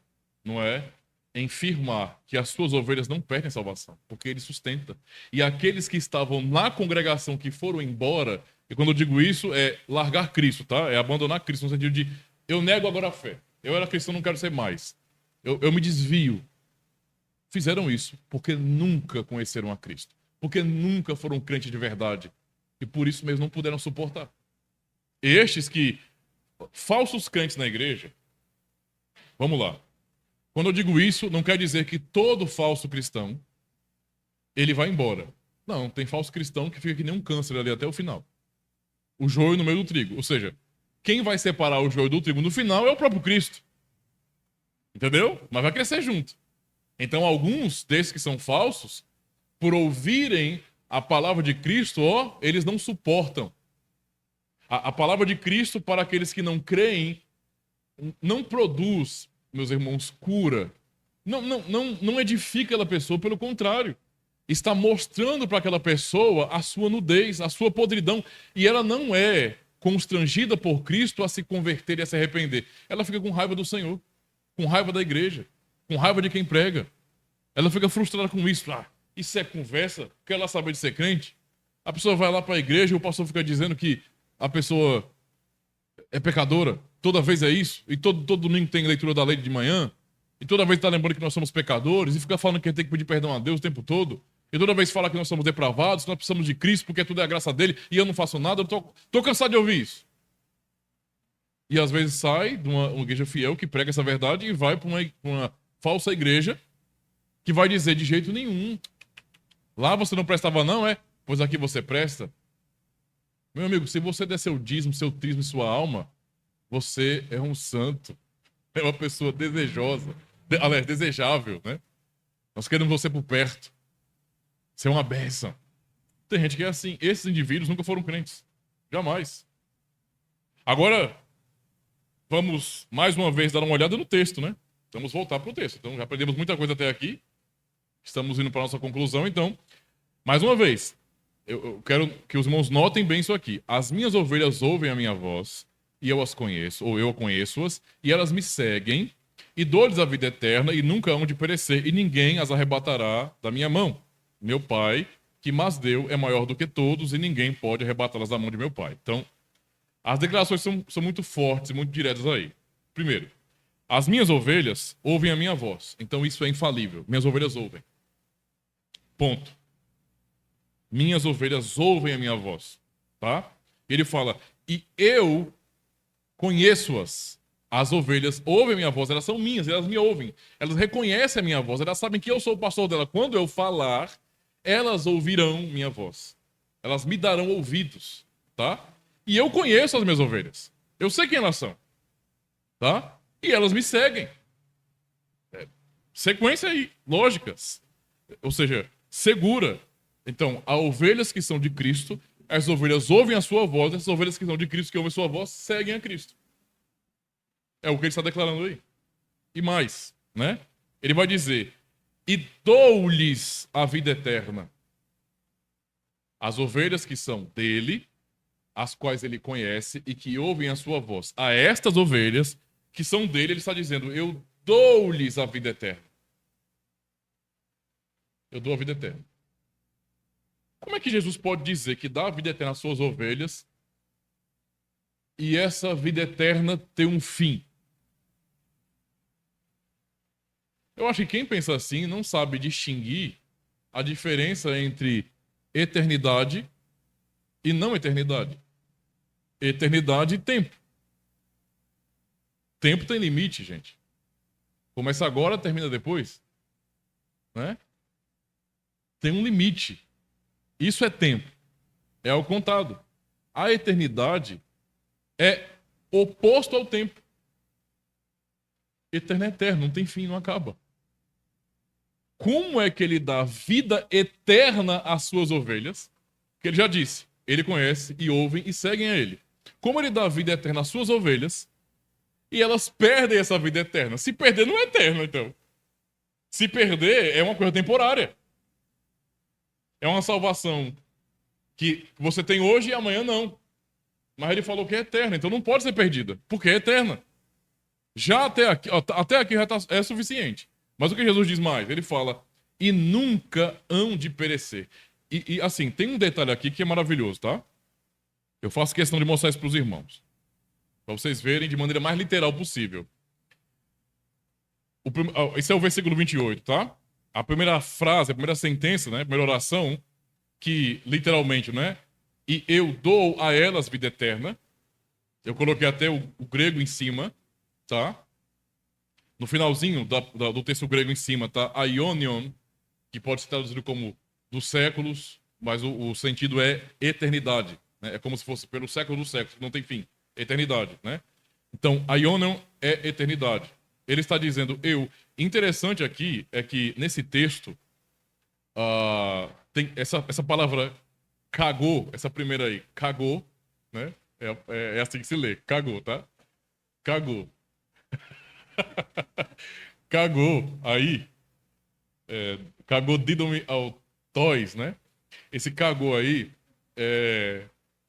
não é? Em firmar que as suas ovelhas não perdem salvação, porque ele sustenta. E aqueles que estavam na congregação que foram embora, e quando eu digo isso, é largar Cristo, tá? É abandonar Cristo, no sentido de eu nego agora a fé. Eu era cristão, não quero ser mais. Eu me desvio. Fizeram isso porque nunca conheceram a Cristo. Porque nunca foram crentes de verdade. E por isso mesmo não puderam suportar. Estes que, falsos crentes na igreja, vamos lá. Quando eu digo isso, não quer dizer que todo falso cristão, ele vai embora. Não, tem falso cristão que fica que nem um câncer ali até o final. O joio no meio do trigo. Ou seja, quem vai separar o joio do trigo no final é o próprio Cristo. Entendeu? Mas vai crescer junto. Então, alguns desses que são falsos, por ouvirem a palavra de Cristo, ó, eles não suportam. A palavra de Cristo, para aqueles que não creem, não produz, meus irmãos, cura. Não edifica aquela pessoa, pelo contrário. Está mostrando para aquela pessoa a sua nudez, a sua podridão. E ela não é constrangida por Cristo a se converter e a se arrepender. Ela fica com raiva do Senhor, com raiva da igreja, com raiva de quem prega. Ela fica frustrada com isso. Ah, isso é conversa? Quer ela saber de ser crente? A pessoa vai lá para a igreja e o pastor fica dizendo que a pessoa é pecadora. Toda vez é isso. E todo domingo tem leitura da lei de manhã. E toda vez está lembrando que nós somos pecadores. E fica falando que tem que pedir perdão a Deus o tempo todo. E toda vez fala que nós somos depravados, que nós precisamos de Cristo porque tudo é a graça dele e eu não faço nada. Eu tô cansado de ouvir isso. E às vezes sai de uma igreja fiel que prega essa verdade e vai para uma falsa igreja que vai dizer de jeito nenhum. Lá você não prestava não, é? Pois aqui você presta. Meu amigo, se você der seu dízimo, seu trismo e sua alma, você é um santo. É uma pessoa desejosa. Aliás, desejável, né? Nós queremos você por perto. Você é uma bênção. Tem gente que é assim. Esses indivíduos nunca foram crentes. Jamais. Agora, vamos mais uma vez dar uma olhada no texto, né? Vamos voltar para o texto. Então, já aprendemos muita coisa até aqui. Estamos indo para a nossa conclusão, então. Mais uma vez, eu quero que os irmãos notem bem isso aqui. As minhas ovelhas ouvem a minha voz, e eu as conheço, ou eu conheço-as, e elas me seguem, e dou-lhes a vida eterna, e nunca hão de perecer, e ninguém as arrebatará da minha mão. Meu Pai, que mas deu, é maior do que todos, e ninguém pode arrebatá-las da mão de meu Pai. Então, as declarações são muito fortes e muito diretas aí. Primeiro, as minhas ovelhas ouvem a minha voz. Então, isso é infalível. Minhas ovelhas ouvem. Ponto. Minhas ovelhas ouvem a minha voz. Tá? Ele fala, e eu conheço-as. As ovelhas ouvem a minha voz, elas são minhas, elas me ouvem. Elas reconhecem a minha voz, elas sabem que eu sou o pastor dela. Quando eu falar, elas ouvirão minha voz. Elas me darão ouvidos, tá? E eu conheço as minhas ovelhas. Eu sei quem elas são, tá? E elas me seguem. Sequência aí, lógicas. Ou seja, segura. Então, há ovelhas que são de Cristo, As ovelhas ouvem a sua voz, essas ovelhas que são de Cristo, que ouvem a sua voz, seguem a Cristo. É o que ele está declarando aí. E mais, né? Ele vai dizer, e dou-lhes a vida eterna. As ovelhas que são dele, as quais ele conhece e que ouvem a sua voz. A estas ovelhas que são dele, ele está dizendo, eu dou-lhes a vida eterna. Eu dou a vida eterna. Como é que Jesus pode dizer que dá a vida eterna às suas ovelhas e essa vida eterna tem um fim? Eu acho que quem pensa assim não sabe distinguir a diferença entre eternidade e não eternidade. Eternidade e tempo. Tempo tem limite, gente. Começa agora, termina depois. Né? Tem um limite. Isso é tempo. É ao contado. A eternidade é oposto ao tempo. Eterno é eterno, não tem fim, não acaba. Como é que ele dá vida eterna às suas ovelhas? Que ele já disse, ele conhece e ouvem e seguem a ele. Como ele dá vida eterna às suas ovelhas e elas perdem essa vida eterna? Se perder, não é eterno, então. Se perder, é uma coisa temporária. É uma salvação que você tem hoje e amanhã não. Mas ele falou que é eterna, então não pode ser perdida, porque é eterna. Já até aqui já é suficiente. Mas o que Jesus diz mais? Ele fala, e nunca hão de perecer. E assim, tem um detalhe aqui que é maravilhoso, tá? Eu faço questão de mostrar isso para os irmãos. Para vocês verem de maneira mais literal possível. Esse é o versículo 28, tá? A primeira frase, a primeira sentença, né? A primeira oração, que literalmente, né? E eu dou a elas vida eterna. Eu coloquei até o grego em cima, tá? No finalzinho do texto grego em cima tá aionion, que pode ser traduzido como dos séculos, mas o sentido é eternidade. Né? É como se fosse pelo século dos séculos, não tem fim. Eternidade, né? Então, aionion é eternidade. Ele está dizendo eu. Interessante aqui é que nesse texto tem essa palavra cagou, essa primeira aí, cagou, né? É assim que se lê, cagou, tá? Cagou. Cagou aí. Cagou didomi ao tois, né? Esse cagou aí é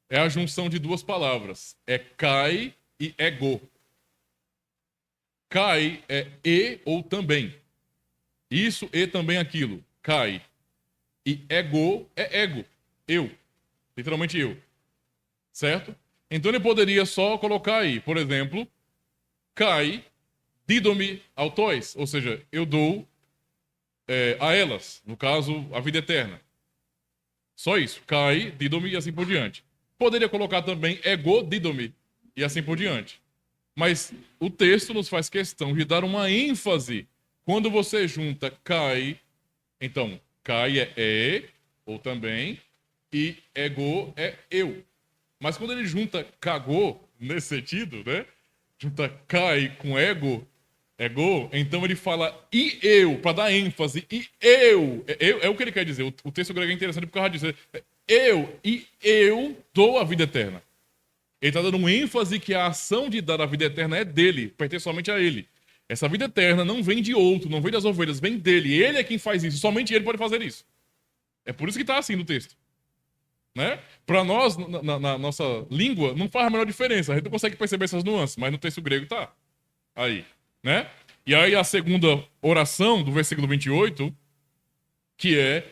a junção de duas palavras. É cai e ego. Cai é e ou também. Isso e também aquilo. Cai. E ego é ego. Eu. Literalmente eu. Certo? Então ele poderia só colocar aí, por exemplo, cai didomi autois, ou seja, eu dou a elas, no caso, a vida eterna. Só isso. Cai, didomi e assim por diante. Poderia colocar também ego didomi e assim por diante. Mas o texto nos faz questão de dar uma ênfase quando você junta cai, então cai é ou também, e ego é eu. Mas quando ele junta cagou, nesse sentido, né? Junta cai com ego, então ele fala e eu, para dar ênfase, e eu é o que ele quer dizer. O texto grego é interessante porque ele vai dizer eu dou a vida eterna. Ele está dando um ênfase que a ação de dar a vida eterna é dele, pertence somente a ele. Essa vida eterna não vem de outro, não vem das ovelhas, vem dele. Ele é quem faz isso, somente ele pode fazer isso. É por isso que está assim no texto. Né? Para nós, na nossa língua, não faz a menor diferença. A gente não consegue perceber essas nuances, mas no texto grego tá. Aí, né? E aí a segunda oração do versículo 28, que é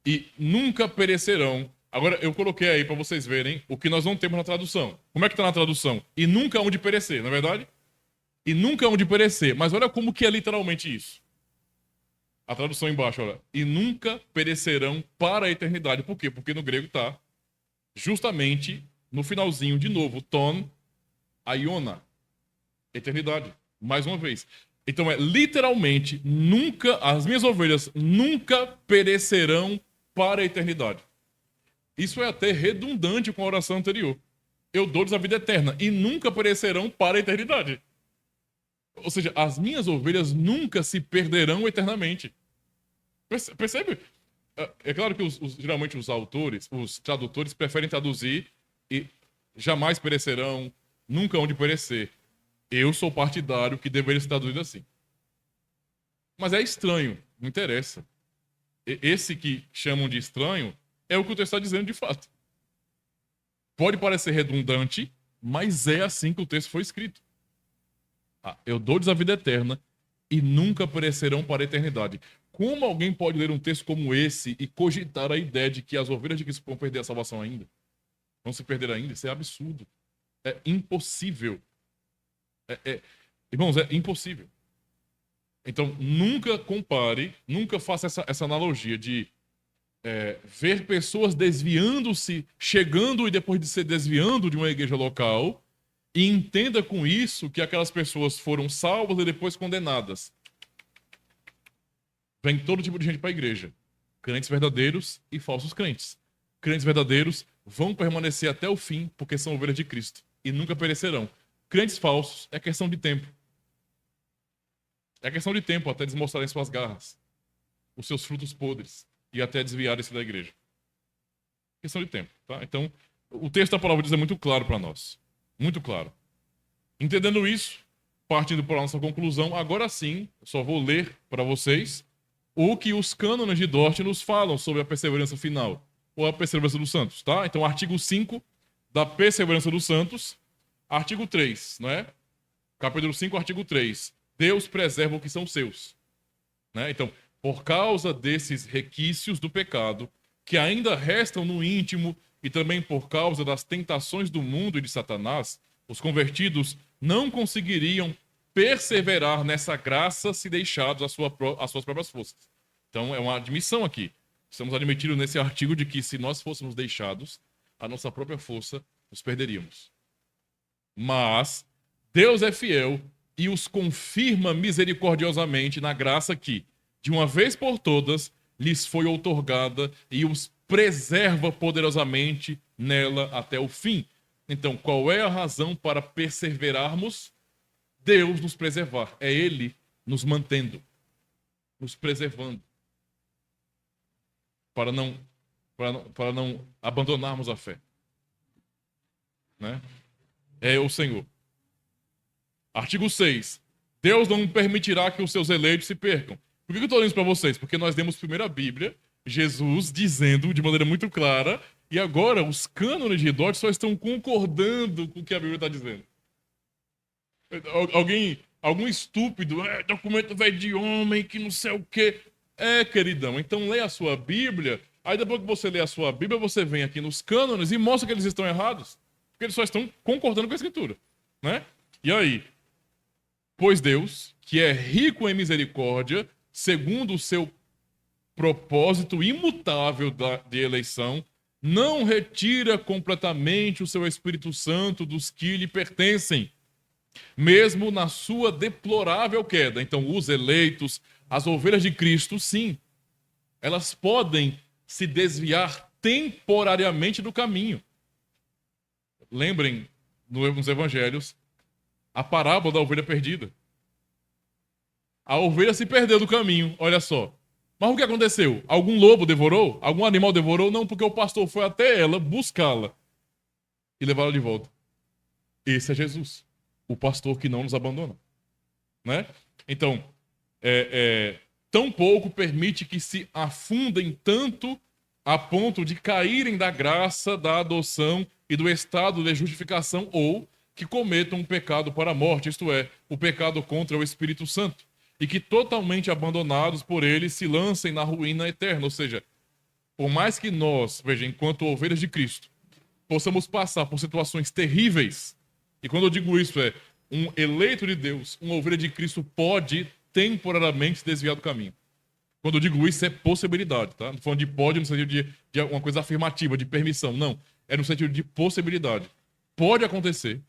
e nunca perecerão. Agora eu coloquei aí para vocês verem o que nós não temos na tradução. Como é que tá na tradução? E nunca hão de perecer, não é verdade? E nunca hão de perecer. Mas olha como que é literalmente isso. A tradução embaixo, olha. E nunca perecerão para a eternidade. Por quê? Porque no grego tá justamente no finalzinho, de novo, ton, aiona. Eternidade. Mais uma vez. Então é literalmente, nunca, as minhas ovelhas nunca perecerão para a eternidade. Isso é até redundante com a oração anterior. Eu dou-lhes a vida eterna e nunca perecerão para a eternidade. Ou seja, as minhas ovelhas nunca se perderão eternamente. Percebe? É claro que geralmente os autores, os tradutores, preferem traduzir e jamais perecerão, nunca hão de perecer. Eu sou partidário que deveria ser traduzido assim. Mas é estranho, não interessa. Esse que chamam de estranho é o que o texto está dizendo de fato. Pode parecer redundante, mas é assim que o texto foi escrito. Eu dou-lhes a vida eterna e nunca perecerão para a eternidade. Como alguém pode ler um texto como esse e cogitar a ideia de que as ovelhas de Cristo vão perder a salvação ainda? Vão se perder ainda? Isso é absurdo. É impossível. Irmãos, é impossível. Então, nunca compare, nunca faça essa analogia de ver pessoas desviando-se, chegando e depois de se desviando de uma igreja local, e entenda com isso que aquelas pessoas foram salvas e depois condenadas. Vem todo tipo de gente para a igreja. Crentes verdadeiros e falsos crentes. Crentes verdadeiros vão permanecer até o fim porque são ovelhas de Cristo e nunca perecerão. Crentes falsos é questão de tempo. É questão de tempo até eles mostrarem suas garras, os seus frutos podres e até desviarem-se da igreja. Questão de tempo, tá? Então, o texto da palavra de Deus é muito claro para nós. Muito claro. Entendendo isso, partindo para a nossa conclusão, agora sim, só vou ler para vocês o que os cânones de Dort nos falam sobre a perseverança final, ou a perseverança dos santos, tá? Então, artigo 5 da perseverança dos santos, artigo 3, né? Capítulo 5, artigo 3. Deus preserva o que são seus. Né? Então, por causa desses requisitos do pecado, que ainda restam no íntimo, e também por causa das tentações do mundo e de Satanás, os convertidos não conseguiriam perseverar nessa graça se deixados às suas próprias forças. Então, é uma admissão aqui. Estamos admitindo nesse artigo de que se nós fôssemos deixados à nossa própria força, nos perderíamos. Mas Deus é fiel e os confirma misericordiosamente na graça que, de uma vez por todas, lhes foi outorgada e os preserva poderosamente nela até o fim. Então, qual é a razão para perseverarmos? Deus nos preservar. É Ele nos mantendo, nos preservando, para não abandonarmos a fé. Né? É o Senhor. Artigo 6. Deus não permitirá que os seus eleitos se percam. Por que eu estou lendo isso para vocês? Porque nós demos primeiro a Bíblia, Jesus dizendo de maneira muito clara, e agora os cânones de Dort só estão concordando com o que a Bíblia está dizendo. Algum estúpido, documento velho de homem, que não sei o quê. Queridão, então leia a sua Bíblia, aí depois que você lê a sua Bíblia, você vem aqui nos cânones e mostra que eles estão errados. Porque eles só estão concordando com a Escritura. Né? E aí? Pois Deus, que é rico em misericórdia, segundo o seu propósito imutável de eleição, não retira completamente o seu Espírito Santo dos que lhe pertencem, mesmo na sua deplorável queda. Então, os eleitos, as ovelhas de Cristo, sim, elas podem se desviar temporariamente do caminho. Lembrem, nos evangelhos, a parábola da ovelha perdida. A ovelha se perdeu do caminho, olha só. Mas o que aconteceu? Algum lobo devorou? Algum animal devorou? Não, porque o pastor foi até ela buscá-la e levá-la de volta. Esse é Jesus, o pastor que não nos abandona. Né? Então, tão pouco permite que se afundem tanto a ponto de caírem da graça, da adoção e do estado de justificação, ou que cometam um pecado para a morte, isto é, o pecado contra o Espírito Santo, e que totalmente abandonados por ele se lancem na ruína eterna. Ou seja, por mais que nós, veja, enquanto ovelhas de Cristo, possamos passar por situações terríveis, e quando eu digo isso um eleito de Deus, uma ovelha de Cristo pode temporariamente se desviar do caminho. Quando eu digo isso, é possibilidade, tá? Não estou falando de pode no sentido de uma coisa afirmativa, de permissão, não. É no sentido de possibilidade. Pode acontecer,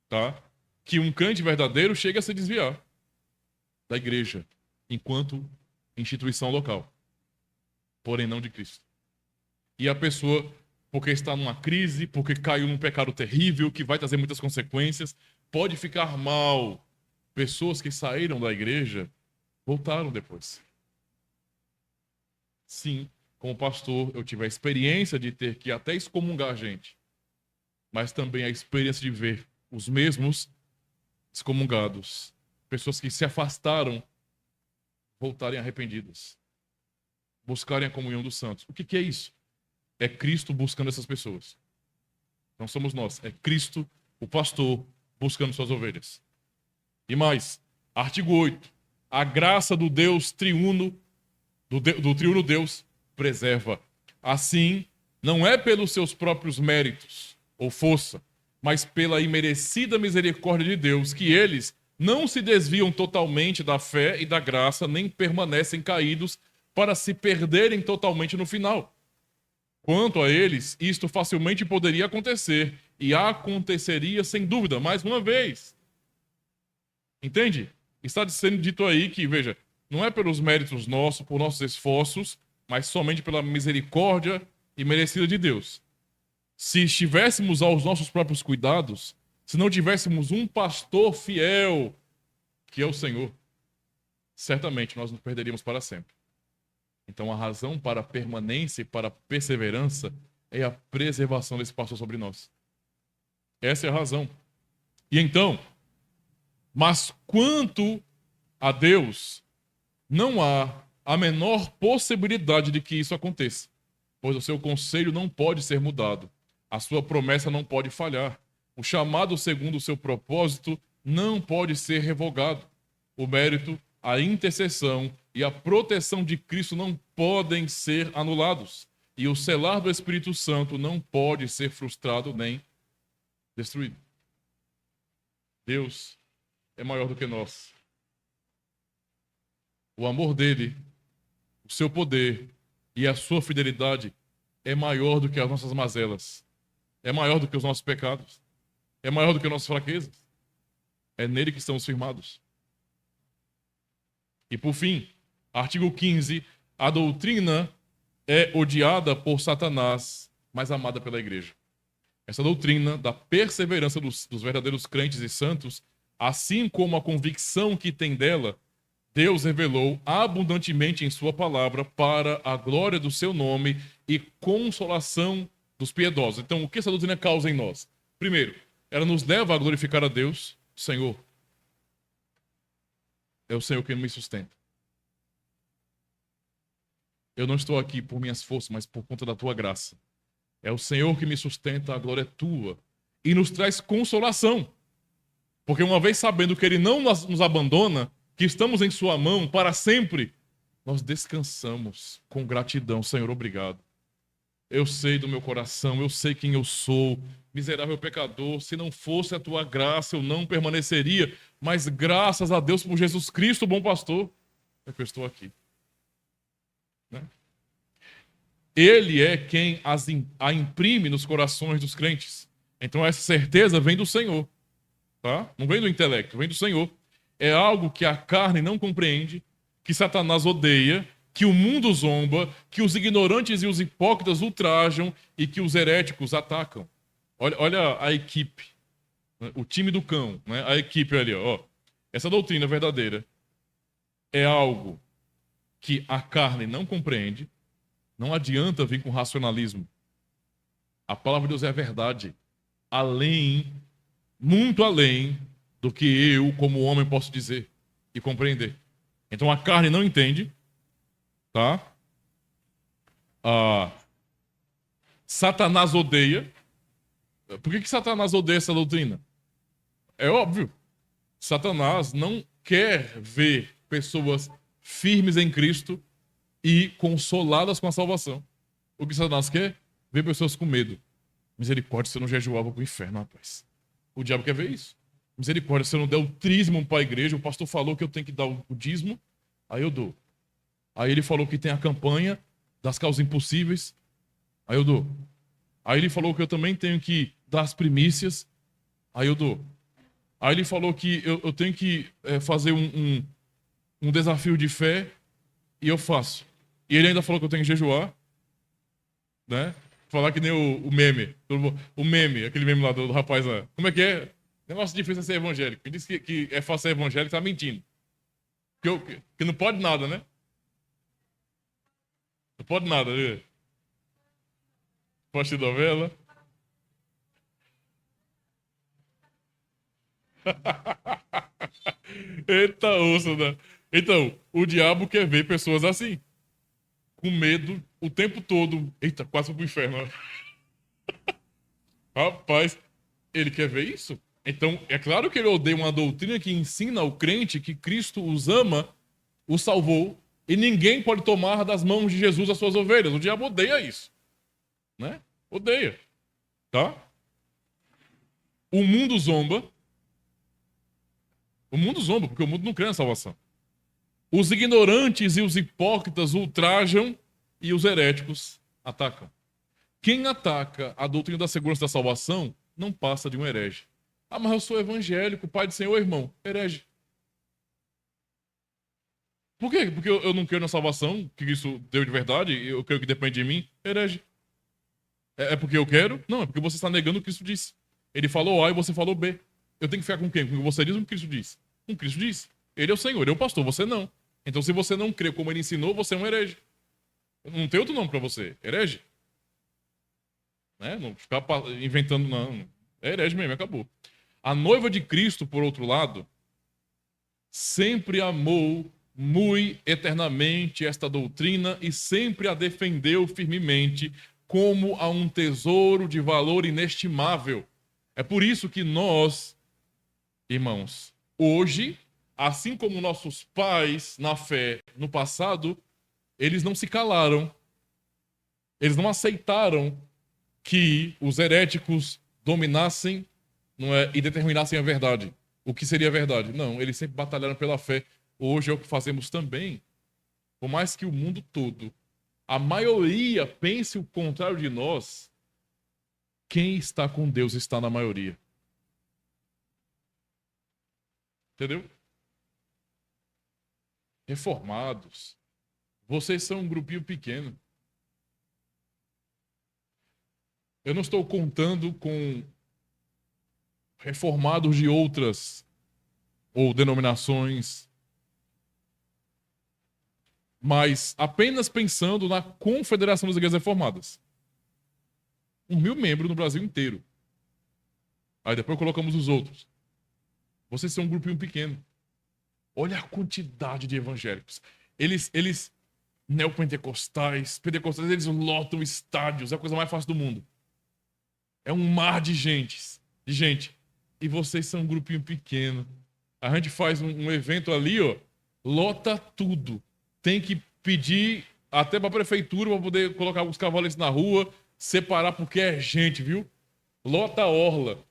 tá? Que um crente verdadeiro chegue a se desviar da igreja, enquanto instituição local, porém não de Cristo. E a pessoa, porque está numa crise, porque caiu num pecado terrível, que vai trazer muitas consequências, pode ficar mal. Pessoas que saíram da igreja voltaram depois. Sim, como pastor, eu tive a experiência de ter que até excomungar gente, mas também a experiência de ver os mesmos excomungados, pessoas que se afastaram, voltarem arrependidas, buscarem a comunhão dos santos. O que é isso? É Cristo buscando essas pessoas. Não somos nós, é Cristo, o pastor, buscando suas ovelhas. E mais, artigo 8. A graça do Deus triuno, do triuno Deus, preserva. Assim, não é pelos seus próprios méritos ou força, mas pela imerecida misericórdia de Deus, que eles não se desviam totalmente da fé e da graça, nem permanecem caídos para se perderem totalmente no final. Quanto a eles, isto facilmente poderia acontecer, e aconteceria sem dúvida, mais uma vez. Entende? Está sendo dito aí que, veja, não é pelos méritos nossos, por nossos esforços, mas somente pela misericórdia e merecida de Deus. Se estivéssemos aos nossos próprios cuidados, se não tivéssemos um pastor fiel, que é o Senhor, certamente nós nos perderíamos para sempre. Então a razão para a permanência e para a perseverança é a preservação desse pastor sobre nós. Essa é a razão. E então, mas quanto a Deus, não há a menor possibilidade de que isso aconteça, pois o seu conselho não pode ser mudado, a sua promessa não pode falhar, o chamado segundo o seu propósito não pode ser revogado, o mérito, a intercessão e a proteção de Cristo não podem ser anulados, e o selar do Espírito Santo não pode ser frustrado nem destruído. Deus é maior do que nós. O amor dele, o seu poder e a sua fidelidade é maior do que as nossas mazelas. É maior do que os nossos pecados. É maior do que as nossas fraquezas. É nele que estamos firmados. E por fim, artigo 15, a doutrina é odiada por Satanás, mas amada pela igreja. Essa doutrina da perseverança dos verdadeiros crentes e santos, assim como a convicção que tem dela, Deus revelou abundantemente em sua palavra para a glória do seu nome e consolação dos piedosos. Então, o que essa doutrina causa em nós? Primeiro, ela nos leva a glorificar a Deus. Senhor, é o Senhor que me sustenta. Eu não estou aqui por minhas forças, mas por conta da tua graça. É o Senhor que me sustenta, a glória é tua. E nos traz consolação. Porque uma vez sabendo que Ele não nos abandona, que estamos em sua mão para sempre, nós descansamos com gratidão. Senhor, obrigado. Eu sei do meu coração, eu sei quem eu sou, miserável pecador. Se não fosse a tua graça, eu não permaneceria. Mas graças a Deus por Jesus Cristo, bom pastor, é que eu estou aqui. Né? Ele é quem a imprime nos corações dos crentes. Então essa certeza vem do Senhor. Tá? Não vem do intelecto, vem do Senhor. É algo que a carne não compreende, que Satanás odeia, que o mundo zomba, que os ignorantes e os hipócritas ultrajam e que os heréticos atacam. Olha a equipe, né? O time do cão, né? A equipe ali. Ó. Essa doutrina verdadeira é algo que a carne não compreende. Não adianta vir com racionalismo. A palavra de Deus é a verdade. Muito além do que eu, como homem, posso dizer e compreender. Então a carne não entende, tá? Satanás odeia. Por que Satanás odeia essa doutrina? É óbvio. Satanás não quer ver pessoas firmes em Cristo e consoladas com a salvação. O que Satanás quer? Ver pessoas com medo. Misericórdia, se eu não jejuar, vou pro inferno, rapaz. O diabo quer ver isso. Misericórdia, se eu não der o dízimo para a igreja, o pastor falou que eu tenho que dar o dízimo, aí eu dou. Aí ele falou que tem a campanha das causas impossíveis, aí eu dou. Aí ele falou que eu também tenho que dar as primícias, aí eu dou. Aí ele falou que eu tenho que fazer um desafio de fé, e eu faço. E ele ainda falou que eu tenho que jejuar, né? Falar que nem o meme. O meme, aquele meme lá do rapaz lá. Como é que é? Negócio difícil é ser evangélico. Quem disse que é fácil ser evangélico tá mentindo. Que não pode nada, né? Não pode nada, né? Pode de novela. Eita, osso, né? Então, o diabo quer ver pessoas assim, com medo o tempo todo. Eita, quase fui pro inferno. Rapaz, ele quer ver isso? Então, é claro que ele odeia uma doutrina que ensina ao crente que Cristo os ama, os salvou, e ninguém pode tomar das mãos de Jesus as suas ovelhas. O diabo odeia isso, né? Odeia, tá? O mundo zomba. O mundo zomba, porque o mundo não crê na salvação. Os ignorantes e os hipócritas ultrajam e os heréticos atacam. Quem ataca a doutrina da segurança da salvação não passa de um herege. Ah, mas eu sou evangélico, pai do Senhor, irmão. Herege. Por quê? Porque eu não creio na salvação, que isso deu de verdade, e eu creio que depende de mim. Herege. É porque eu quero? Não, é porque você está negando o que Cristo disse. Ele falou A e você falou B. Eu tenho que ficar com quem? Com o que você diz ou com o que Cristo diz? Com o que Cristo diz. Ele é o Senhor, ele é o pastor, você não. Então, se você não crê como ele ensinou, você é um herege. Não tem outro nome para você. Herege. Né? Não ficar inventando, não. É herege mesmo, acabou. A noiva de Cristo, por outro lado, sempre amou muito eternamente esta doutrina e sempre a defendeu firmemente como a um tesouro de valor inestimável. É por isso que nós, irmãos, hoje, assim como nossos pais na fé no passado, eles não se calaram, eles não aceitaram que os heréticos dominassem, não é, e determinassem a verdade. O que seria a verdade? Não, eles sempre batalharam pela fé. Hoje é o que fazemos também. Por mais que o mundo todo, a maioria pense o contrário de nós, quem está com Deus está na maioria. Entendeu? Reformados. Vocês são um grupinho pequeno. Eu não estou contando com reformados de outras ou denominações, mas apenas pensando na Confederação das Igrejas Reformadas. 1.000 membros no Brasil inteiro. Aí depois colocamos os outros. Vocês são um grupinho pequeno. Olha a quantidade de evangélicos. Eles neopentecostais, pentecostais, eles lotam estádios. É a coisa mais fácil do mundo. É um mar de gente. E vocês são um grupinho pequeno. A gente faz um evento ali, ó, lota tudo. Tem que pedir até para a prefeitura para poder colocar os cavalos na rua, separar porque é gente, viu? Lota a orla.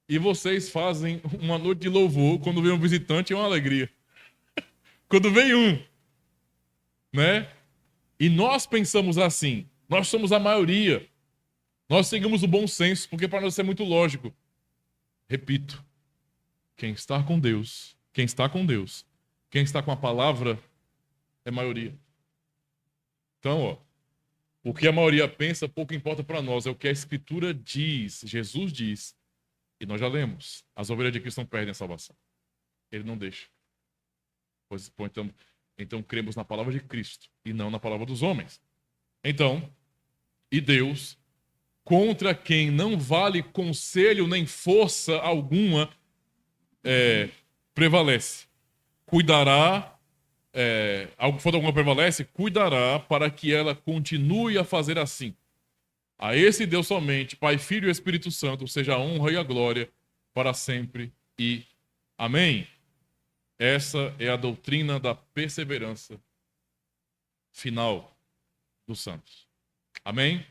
E vocês fazem uma noite de louvor. Quando vem um visitante é uma alegria. Quando vem um, né? E nós pensamos assim. Nós somos a maioria. Nós seguimos o bom senso, porque para nós isso é muito lógico. Repito, quem está com Deus, quem está com a palavra, é maioria. Então, ó, o que a maioria pensa, pouco importa para nós. É o que a Escritura diz, Jesus diz. E nós já lemos. As ovelhas de Cristo não perdem a salvação. Ele não deixa. Pois, então cremos na palavra de Cristo e não na palavra dos homens. Então, e Deus, contra quem não vale conselho nem força alguma, prevalece. Cuidará, algo for alguma prevalece, cuidará para que ela continue a fazer assim. A esse Deus somente, Pai, Filho e Espírito Santo, seja a honra e a glória para sempre e amém. Essa é a doutrina da perseverança final dos santos. Amém?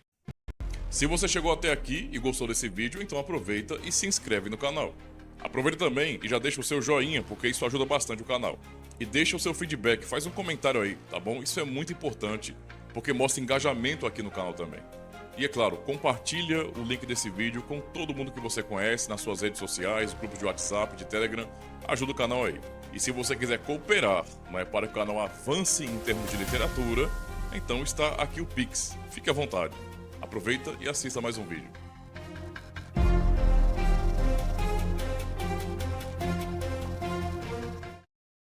Se você chegou até aqui e gostou desse vídeo, então aproveita e se inscreve no canal. Aproveita também e já deixa o seu joinha, porque isso ajuda bastante o canal. E deixa o seu feedback, faz um comentário aí, tá bom? Isso é muito importante, porque mostra engajamento aqui no canal também. E é claro, compartilha o link desse vídeo com todo mundo que você conhece nas suas redes sociais, grupos de WhatsApp, de Telegram, ajuda o canal aí. E se você quiser cooperar, para que o canal avance em termos de literatura, então está aqui o Pix. Fique à vontade. Aproveita e assista mais um vídeo.